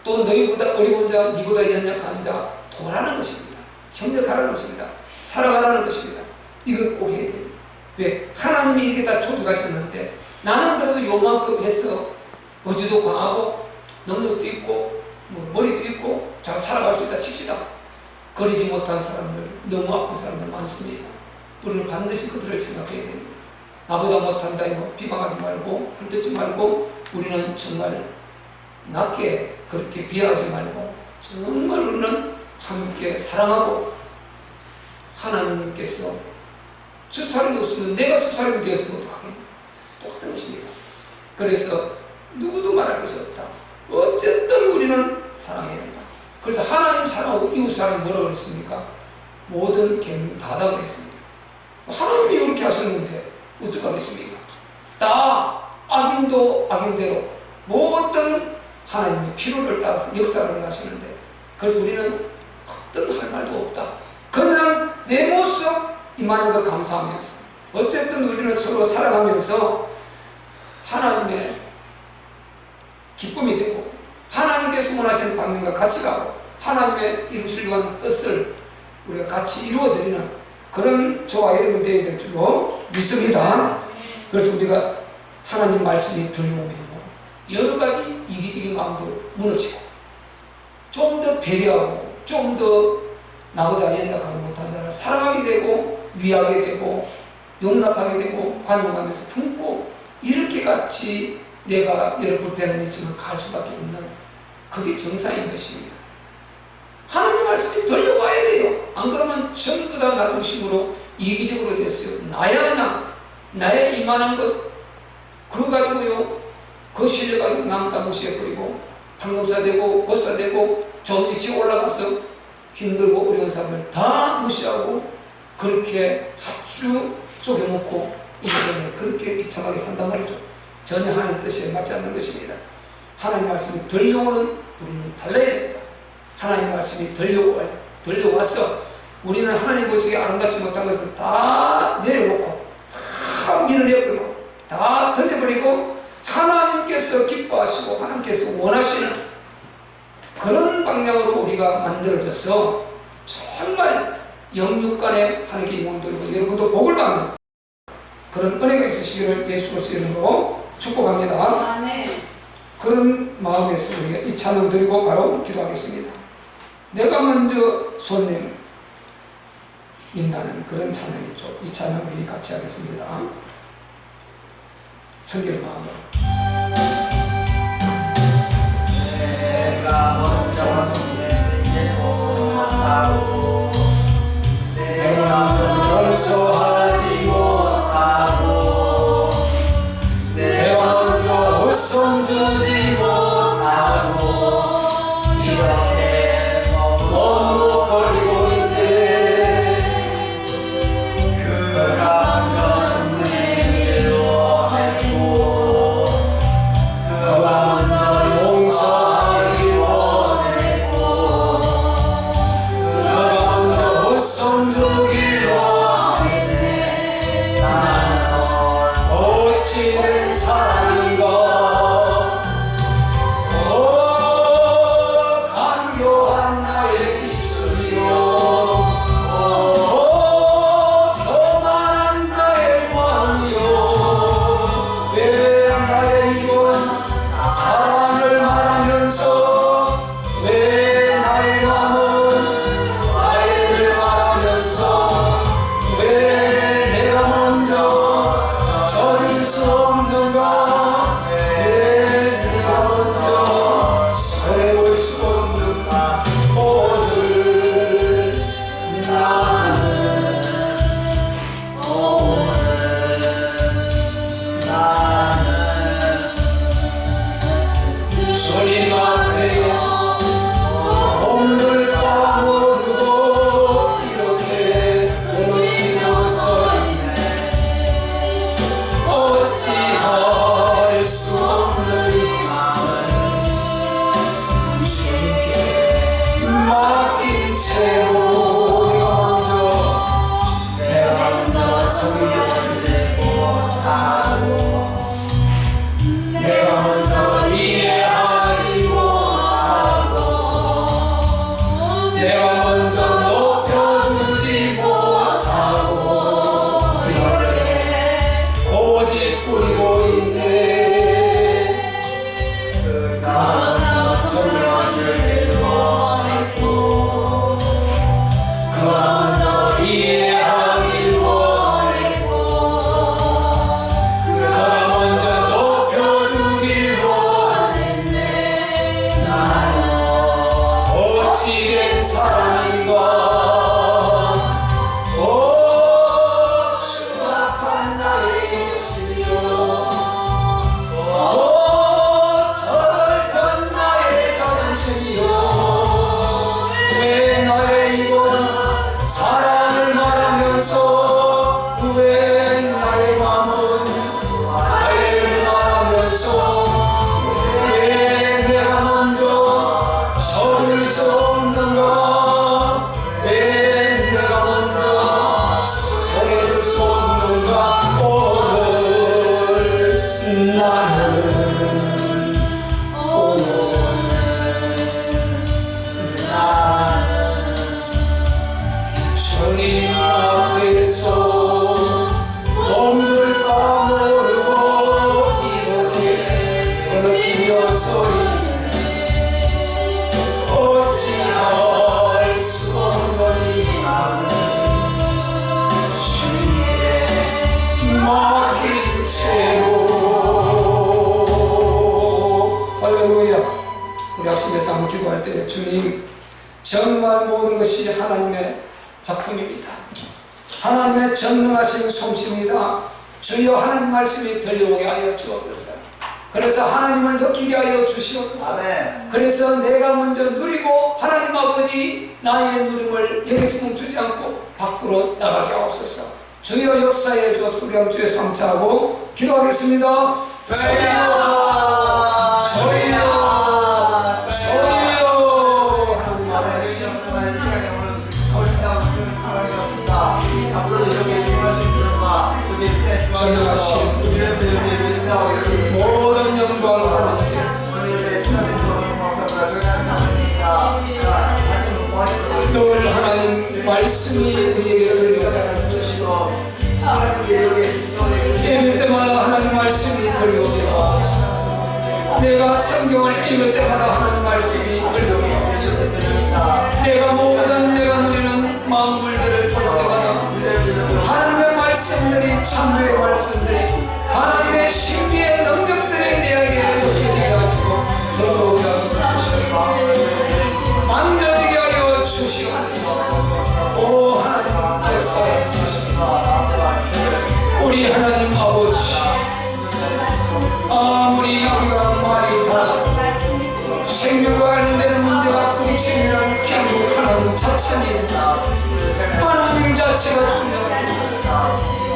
S1: 또 너희보다 어려운 자, 니보다 연약한 자 도와라는 것입니다. 협력하라는 것입니다. 사랑하라는 것입니다. 이걸 꼭 해야 됩니다. 왜? 하나님이 이렇게 다 조직하셨는데 나는 그래도 요만큼 해서 어지도 강하고 능력도 있고 뭐 머리도 있고 잘 살아갈 수 있다 칩시다. 거리지 못한 사람들, 너무 아픈 사람들 많습니다. 우리는 반드시 그들을 생각해야 됩니다. 나보다 못한다요 비방하지 말고 헐뜯지 말고 우리는 정말 낮게 그렇게 비하하지 말고 정말 우리는 함께 사랑하고 하나님께서 저 사람이 없으면 내가 저 사람이 되었으면 어떡하겠냐. 똑같은 것입니다. 그래서 누구도 말할 것이 없다. 어쨌든 우리는 사랑해야 된다. 그래서 하나님 사랑하고 이웃 사랑이 뭐라고 그랬습니까? 모든 계명 다하다고 그랬습니다. 하나님이 이렇게 하셨는데 어떡하겠습니까? 다 악인도 악인대로 모든 하나님의 필요를 따라서 역사를 해가시는데 그래서 우리는 어떤 할 말도 없다. 그냥 내 모습 임하는 거 감사하면서 어쨌든 우리는 서로 살아가면서 하나님의 기쁨이 되고 하나님께서 원하시는 방향과 같이 가고 하나님의 이루시려고 하는 뜻을 우리가 같이 이루어드리는 그런 저와 여러분 되어야 될 줄로 믿습니다. 그래서 우리가 하나님 말씀이 들려오면 여러 가지 이기적인 마음도 무너지고 좀 더 배려하고 좀 더 나보다 연약하고 못한 사람을 사랑하게 되고 위하게 되고 용납하게 되고 관용하면서 품고 이렇게 같이 내가 여러 불편함이 있지만 갈 수밖에 없는 그게 정상인 것입니다. 하나님 말씀이 들려와야 돼요. 안 그러면 전부 다 나 중심으로 이기적으로 됐어요. 나야 그냥 나의 이만한 것 그거 가지고요 그 실려가지고 남 다 무시해버리고 판검사 되고 의사 되고 좋은 위치에 올라가서 힘들고 어려운 사람들 다 무시하고 그렇게 아주 속여놓고 이 세상을 그렇게 비참하게 산단 말이죠. 전혀 하나님 뜻에 맞지 않는 것입니다. 하나님 말씀이 들려오는 우리는 달라야 됩니다. 하나님 말씀이 들려와서 우리는 하나님 보시기에 아름답지 못한 것을 다 내려놓고 다 밀어내버리고 다 던져버리고 하나님께서 기뻐하시고 하나님께서 원하시는 그런 방향으로 우리가 만들어져서 정말 영육간에 하나님께 영광 돌리고 여러분도 복을 받는 그런 은혜가 있으시기를 예수 그리스도 이름으로 축복합니다.
S2: 아멘.
S1: 그런 마음에서 우리가 이 찬양 드리고 바로 기도하겠습니다. 내가 먼저 손님 민다는 그런 찬양이죠. 이 찬양 우리 같이 하겠습니다. 성결의 마음으로.
S3: 내가 먼저 손님에게 못하고 내가 먼저 용서하지 못하고 내가 먼저 웃음 주지 못하고 이렇게 너무 걸리고 있네. 그가 먼저 손님에게 원했고 그가 먼저 용서하기 원했고
S1: 내가 먼저 높여주지 못하고 이렇게 고집 부리고 있네.
S3: 그가 성령을 원했고
S1: 그가 먼저 이해하길 원했고 그가 먼저 높여주길 원했네. 나는 어찌된 사람인가. 오 추악한 나의 시여, 오 서글픈 나의 자존심이여, 왜 나의 이번 사랑을 말하면서 왜 나의 마음은 나를 말하면서 왜 내가 먼저 서둘 수 없는가. 왜 내가 먼저 서둘 수 없는가. 오늘 나는 주님 앞에서 몸둘까 모르고 이렇게 엉키며 서 있네. 어찌할 수 없느니 주님께 맡긴 채로. 할렐루야. 우리 앞서에서 한번 기도할 때 주님, 정말 모든 것이 하나님의 작품입니다. 하나님의 전능하신 솜씨입니다. 주여 하나님 말씀이 들려오게 하여 주옵소서. 그래서 하나님을 느끼게 하여 주시옵소서.
S3: 아멘.
S1: 그래서 내가 먼저 누리고 하나님 아버지 나의 누림을 여기서 멈추지 않고 밖으로 나가게 하옵소서. 주여 역사해 주옵소서. 우리 한번 주의 성취하고 기도하겠습니다. 모든 영광 하나님께 늘 하나님 말씀이 우리에게 들려오게 주시고 예배 때마다 하나님 말씀이 들려오게 하시고 내가 성경을 읽을 때마다 하나님 말씀이 들려오게 하시고 내가 모든 내가 누리는 만물들을 볼 때마다 하나님의 말씀들이 참된 말씀들이 하나님의 신비의 능력들이 내게 느끼게 하시고 들어오게 하여 주시옵소서. 만져지게 하여 주시옵소서. 오 하나님 역사해 주시옵소서. 우리 하나님 아버지, 아무리 우리가 말이 다 생명과 관련되는 문제가 부딪히면 결국 하나님 자체입니다. 하나님 자체가 중요합니다.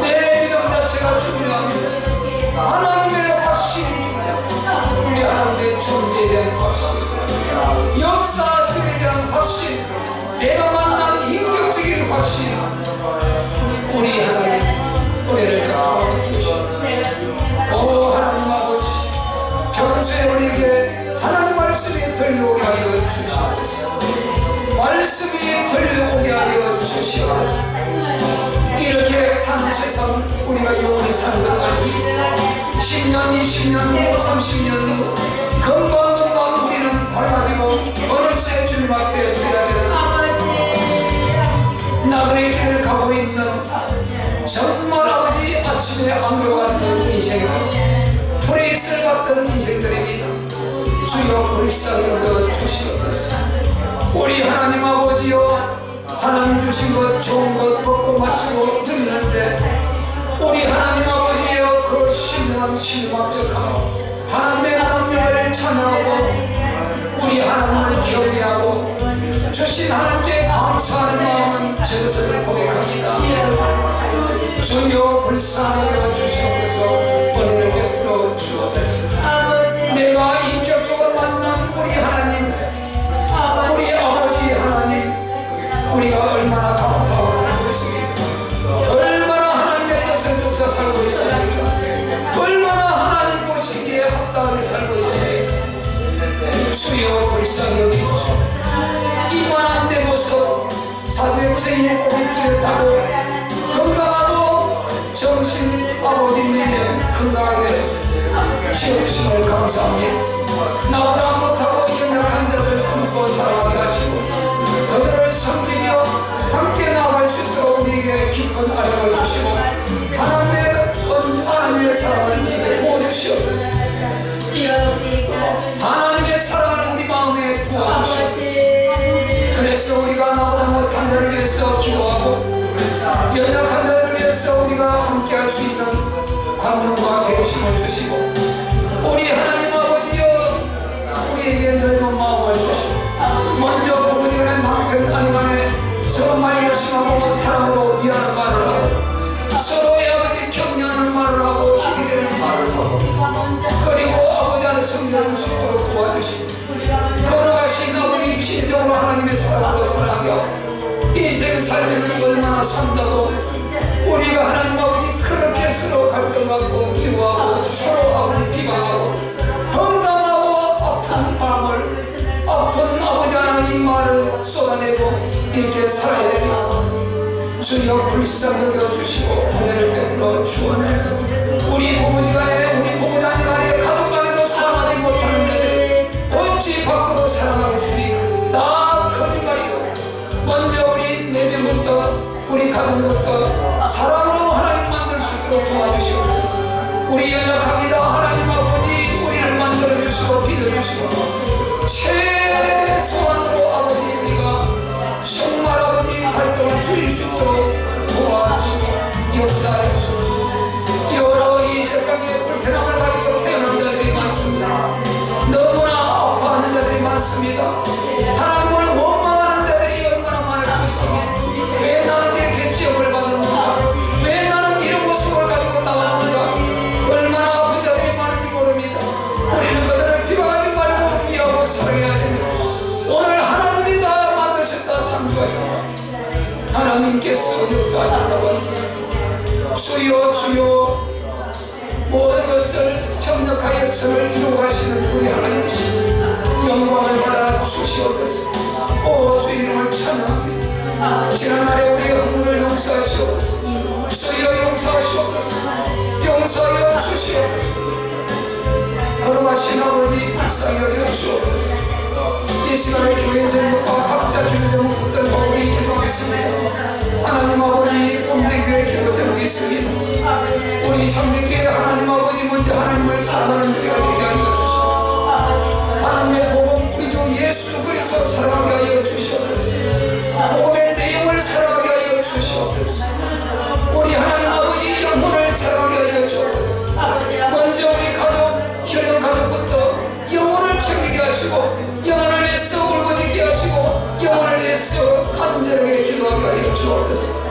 S1: 내 믿음 자체가 중요합니다. 하나님의 확신이 중요합니다. 우리 하나님의 존재에 대한 확신, 역사하심에 대한 확신, 내가 만난 인격적인 확신, 우리 하나님 은혜를 갚아 주시옵소서. 오 하나님 아버지, 평소에 우리에게 하나님 말씀이 들려오게 하여 주시옵소서. 말씀이 들려오게 하여 주시옵소서. 이렇게 사는 세상 우리가 영원히 사는 건 아니고 10년, 20년, 30년 금방금방 우리는 밝아지고 어느새 주님 앞에 서야 되는 나그네 길을 가고 있는 정말 아버지 아침에 안개 같은 인생들, 풀이 있을 같은 인생들입니다. 주여 불쌍히 여겨 주시옵소서. 우리 하나님 아버지여, 하나님 주신 것 좋은 것 먹고 마시고 누리는데 우리 하나님 아버지여 그 신령한 신망적함 하나님의 능력을 찬양하고 우리 하나님을 경외하고 주신 하나님께 감사하는 마음은 저것을 고백합니다. 주여 불쌍히 여겨 주시옵소서. 은혜를 베풀어 주옵소서. 내가 인격적으로 만난 우리 하나님, 우리 아버지 하나님, 우리가 얼마나 감사하고 살고 있습니까? 얼마나 하나님의 뜻을 쫓아 살고 있습니까? 얼마나 하나님 보시기에 합당하게 살고 있습니까? 주여 불쌍히 여기시오. 이만한 내 모습 일체인 고깃길을 타고 건강하고 정신 아버지님의 건강하게 지어주심을 감사합니다. 나보다 못하고 연약한 자들 품고 살아가게 하시고 그들을 섬기며 함께 나아갈 수 있도록 우리에게 깊은 아력을 주시고 하나님의 사랑을 우리에게 부어주시옵소서. 하나님의 사랑을 우리 마음에 부어주시옵소서. 그래서 우리가 나보다 못한 자를 위해서 기도하고 연약한 자를 위해서 우리가 함께 할 수 있는 관용과 배려심을 주시고 우리 하나님 아버지여 우리에게 넓은 마음을 주시고 먼저 부부지간에 남편 아내간에 서로 말려심하고 사랑으로 위하는 말을 하고 서로의 아버지 격려하는 말을 하고 힘이 되는 말을 하고 그리고 아버지 안에 성령을 수 있도록 도와주시고 걸어가신 아버지 진정으로 하나님의 사랑으로 살아가게 하고 인생 살면서 얼마나 산다고 우리가 하나님 아버지 그렇게 서로 갈등하고 미워하고 서로 아버지 비방하고 건강하고 아픈 마음을 아픈 아버지 하나님 말을 쏟아내고 이렇게 살아야 됩니다. 주여 불쌍히 여겨주시고 은혜를 베풀어 주옵소서. 우리 부부지간에 우리 부부자간에 가족간에도 사랑하지 못하는 자들 어찌 밖으로 사랑하겠습니까? 다 거짓말이요. 먼저 우리 내면부터 우리 가정부터 사랑으로 하나님 만들 수 있도록 도와주시고 우리 연약합니다. 하나님 아버지 우리를 만들어주시고 빚어주시고 최소한으로 아버지 우리가 정말 아버지 발동을 줄일 수 있도록 도와주시고 역사해 주시고 여러 이 세상에 불편함을 가지고 태어난 자들이 많습니다. 너무나 아파하는 자들이 많습니다. 하나님을 원망하는 자들이 얼마나 많을 수 있습니까? 왜 나는 이렇게 지옥을 받았는가? 왜 나는 이런 모습을 가지고 나왔는가? 얼마나 아픈 자들이 많은지 모릅니다. 우리는 그들을 비방하지 말고 위하고 사랑해야 됩니다. 오늘 하나님이 다 만드셨다 창조하셨다. 하나님께서 역사하셨다고 하셨습니다. 주여 주여 모든 것을 협력하여서를 이루어가시는 우리 하나님이시니 영광을 받아 주시옵소서. 오 주 이름을 찬양합니다. 지난날에 우리의 허물을 용서하시옵소서. 주여 용서하시옵소서. 용서하여 주시옵소서. 걸어가신 아버지 불쌍히 여겨 주옵소서. 이 시간에 교회 제목과 각자 기도 제목들과 우리 기도하겠습니다. 하나님 아버지 공동교회 기도 제목이 있습니다. 우리 참민교회 하나님 아버지 먼저 하나님을 사랑하는 우리가 되게 하여 주시옵소서. 하나님의 복음 우리 주 예수 그리스도 사랑하게 하여 주시옵소서. 복음의 내용을 사랑하게 하여 주시옵소서. 우리 하나님 아버지 영혼을 사랑하게 하여 주옵소서. 먼저 우리 가족 혈연 가족부터 영혼을 챙기게 하시고 영혼을 위해서 울부짖게 하시고 영혼을 위해서 간절하게 기도하게 하여 주옵소서.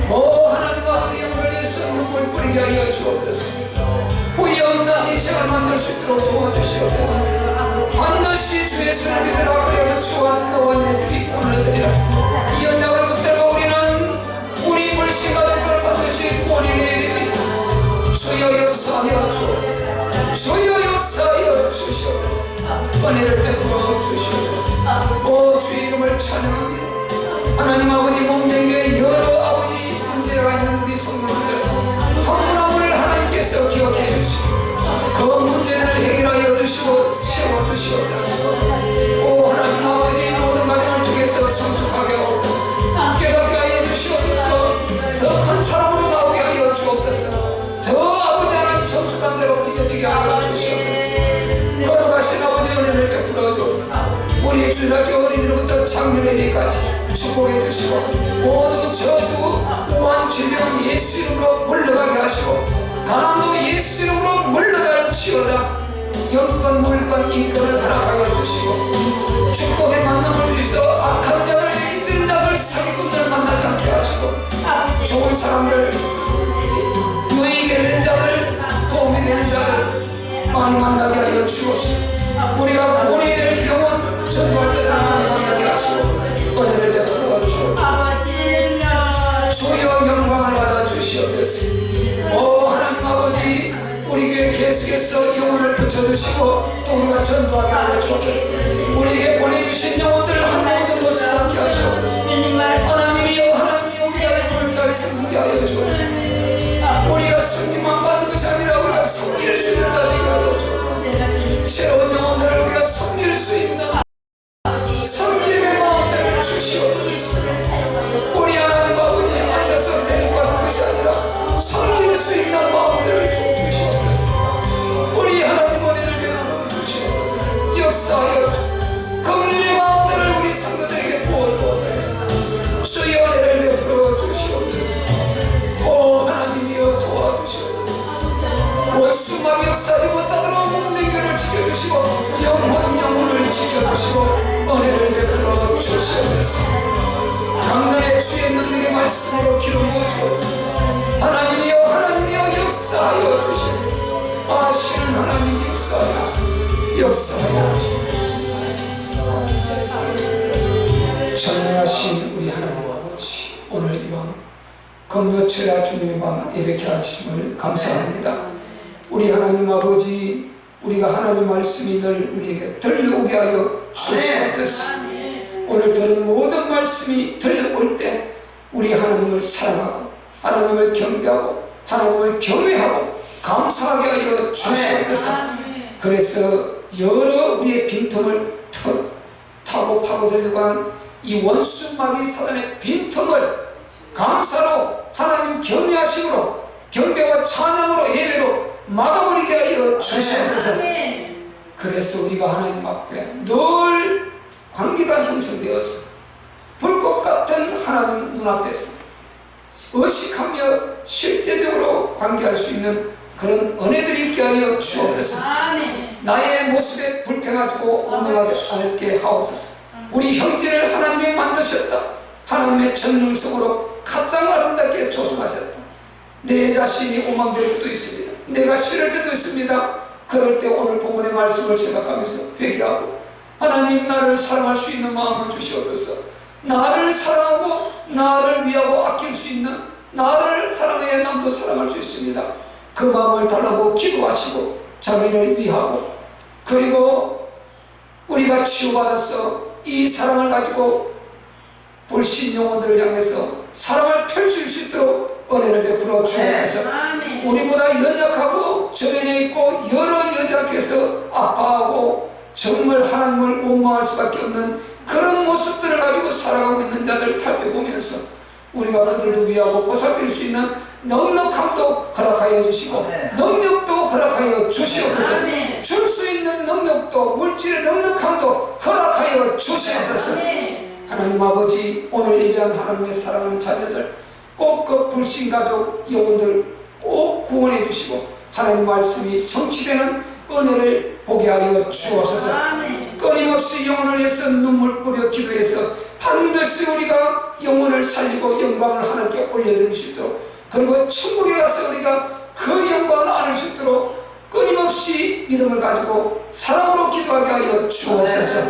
S1: 오 하나님 아버지 영혼을 위해서 눈물 뿌리게 하여 주옵소서. 후회 없는 인생을 만들 수 있도록 도와주시옵소서. 반드시 주 예수를 믿으라 그러면 주와 너와 내 집이 올라되리라. 이 언약을 붙들고 우리는 우리 불신 가족들을 반드시 구원이 되어야 됩니다. 주여 역사하여 주옵소서. 주여 역사하여 주시옵소서. 은혜를 베풀어 주시옵소서. 오 주의 이름을 찬양합니다. 하나님 아버지 몸된 여러 아버지 문제가 있는 우리 성도들 한분한분을 하나님께서 기억해 주시고 그 문제들을 해결하여 주시고 세워주시옵소서. 오 하나님 아버지 모든 가정을 통해서 성숙하게 하옵소서. 깨닫게 하여 주시옵소서. 더 큰 사람으로 나오게 하여 주옵소서. 더 아버지 하나님 성숙한 대로 빚어지게 하여 주시옵소서. 걸어가신 아버지 은혜를 베풀어 주옵소서. 우리 주일학교 어린이로부터 장년어린이까지 축복해 주시고 모두 저주 우한 질병 예수 이름으로 물러가게 하시고 가난도 예수 이름으로 물러갈지어다. 영권 물권 인권을 허락하여 주시고 축복의 만남을 주시어 악한 자들 이기는 자들 사기꾼들 만나지 않게 하시고 좋은 사람들 유익이 되는 자들 도움이 되는 자들 많이 만나게 하여 주옵소서. 우리가 구원이 될 영혼 전도할 때를 많이 만나게 하시고 은혜를 베풀어 주옵소서. 주여 영광을 받아 주시옵소서. 오 하나님 아버지 우리 교회 계속해서 영혼을 붙여주시고 또 우리가 전도하게 하여 주옵소서. 우리에게 보내주신 영혼들을 한 영혼도 놓지 않게 하시옵소서. 하나님이 우리 하나님 아버지 앉아서 대접받는 것이 아니라 섬길 수 있는 마음들을 좀 주시옵소서. 우리 하나님 은혜를 베풀어 주시옵소서. 역사하여 긍휼의 마음들을 우리 성도들에게 부어주옵소서. 주의 은혜를 베풀어 주시옵소서. 오 하나님이여 도와주시옵소서. 원수막이 역사하지 못하도록 목len교를 지켜주시고 영혼을 지켜주시고 은혜를 베풀어 주시옵소서. 강단의 주의 능력의 말씀으로 기름 부어주옵소서. 하나님이여 역사하여 주시옵소서. 아시는 하나님 역사하여 주시옵소서. 전능하신 우리 하나님 아버지, 오늘 이밤 금요철야 주님의 밤 예배케 하심을 감사합니다. 우리 하나님 아버지, 우리가 하나님 말씀이 늘 우리에게 들려오게 하여 주시옵소서. 오늘 들은 모든 말씀이 들려올 때 우리 하나님을 사랑하고 하나님을 경배하고 하나님을 경외하고 감사하게 하여 주시옵소서. 그래서 여러 우리의 빈틈을 타고 파고들려고 하는 이 원수마귀 사단의 빈틈을 감사로 하나님 경외하심으로 경배와 찬양으로 예배로 막아버리게 하여 주시옵소서. 그래서 우리가 하나님 앞에 늘 관계가 형성되어서 불꽃 같은 하나님 눈앞에서 의식하며 실제적으로 관계할 수 있는 그런 은혜들이 있게 하여 주옵소서. 나의 모습에 불평하고 원망하지 않게 하옵소서. 우리 형제를 하나님이 만드셨다. 하나님의 전능성으로 가장 아름답게 조성하셨다. 내 자신이 오만될 때도 있습니다. 내가 싫을 때도 있습니다. 그럴 때 오늘 본문의 말씀을 생각하면서 회개하고 하나님 나를 사랑할 수 있는 마음을 주시옵소서. 나를 사랑하고 나를 위하고 아낄 수 있는, 나를 사랑해야 남도 사랑할 수 있습니다. 그 마음을 달라고 기도하시고 자기를 위하고, 그리고 우리가 치유받아서 이 사랑을 가지고 불신 영혼들을 향해서 사랑을 펼칠 수 있도록 은혜를 베풀어 주옵소서. 우리보다 연약하고 저변에 있고 여러 여자께서 아파하고 정말 하나님을 원망할 수밖에 없는 그런 모습들을 가지고 살아가고 있는 자들 살펴보면서 우리가 그들도 위하고 보살필 수 있는 넉넉함도 허락하여 주시고 능력도 허락하여 주시옵소서. 줄 수 있는 능력도, 물질의 넉넉함도 허락하여 주시옵소서. 하나님 아버지, 오늘 예배한 하나님의 사랑하는 자녀들 꼭 그 불신가족 영혼들 꼭 구원해 주시고 하나님 말씀이 성취되는 은혜를 보게 하여 주옵소서. 끊임없이 영혼을 위해서 눈물 뿌려 기도해서 반드시 우리가 영혼을 살리고 영광을 하나님께 올려드릴 수 있도록, 그리고 천국에 가서 우리가 그 영광을 안을 수 있도록 끊임없이 믿음을 가지고 사랑으로 기도하게 하여 주옵소서.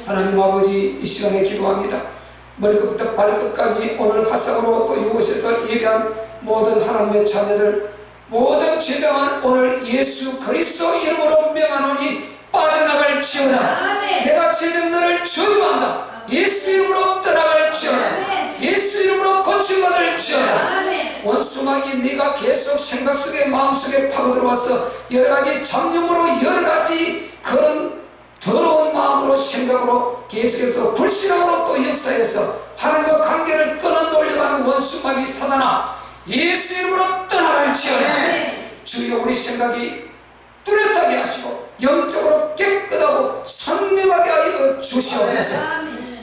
S1: 하나님 아버지, 이 시간에 기도합니다. 머리끝부터 발끝까지 오늘 화상으로 또 이곳에서 예배한 모든 하나님의 자녀들, 모든 제명한 오늘 예수 그리스도 이름으로 명하노니 빠져나갈지어다. 내가 지금 너를 저주한다. 예수 이름으로 떠나갈지어다. 예수 이름으로 고침받을지어다. 원수마귀 네가 계속 생각 속에 마음속에 파고들어와서 여러가지 잡념으로 여러가지 그런 더러운 마음으로 생각으로 계속해서 불신앙으로 또 역사해서 하나님과 관계를 끊어놓으려고 원수마귀 사단아, 예수 이름으로 떠나갈지어다. 주여 우리 생각이 뚜렷하게 하시고 영적으로 깨끗하고 선명하게 하여 주시옵소서.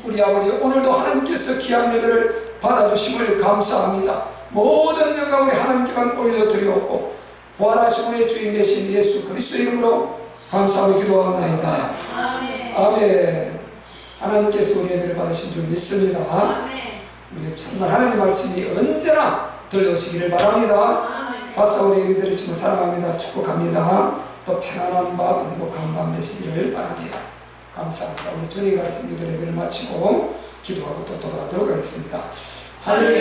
S1: 우리 아버지, 오늘도 하나님께서 귀한 예배를 받아주심을 감사합니다. 모든 영광을 하나님께만 올려드리옵고 부활하신 우리의 주인 되신 예수 그리스도 이름으로 감사하며 기도합니다. 아멘. 하나님께서 우리 예배를 받으신 줄 믿습니다. 우리 정말 하나님 말씀이 언제나 들려오시기를 바랍니다. 박사 우리 예배 들으시면 사랑합니다. 축복합니다. 또 편안한 밤, 행복한 밤 되시기를 바랍니다. 감사합니다. 우리 주님 가르친 기도 예배를 마치고 기도하고 또 돌아가도록 하겠습니다. 하늘에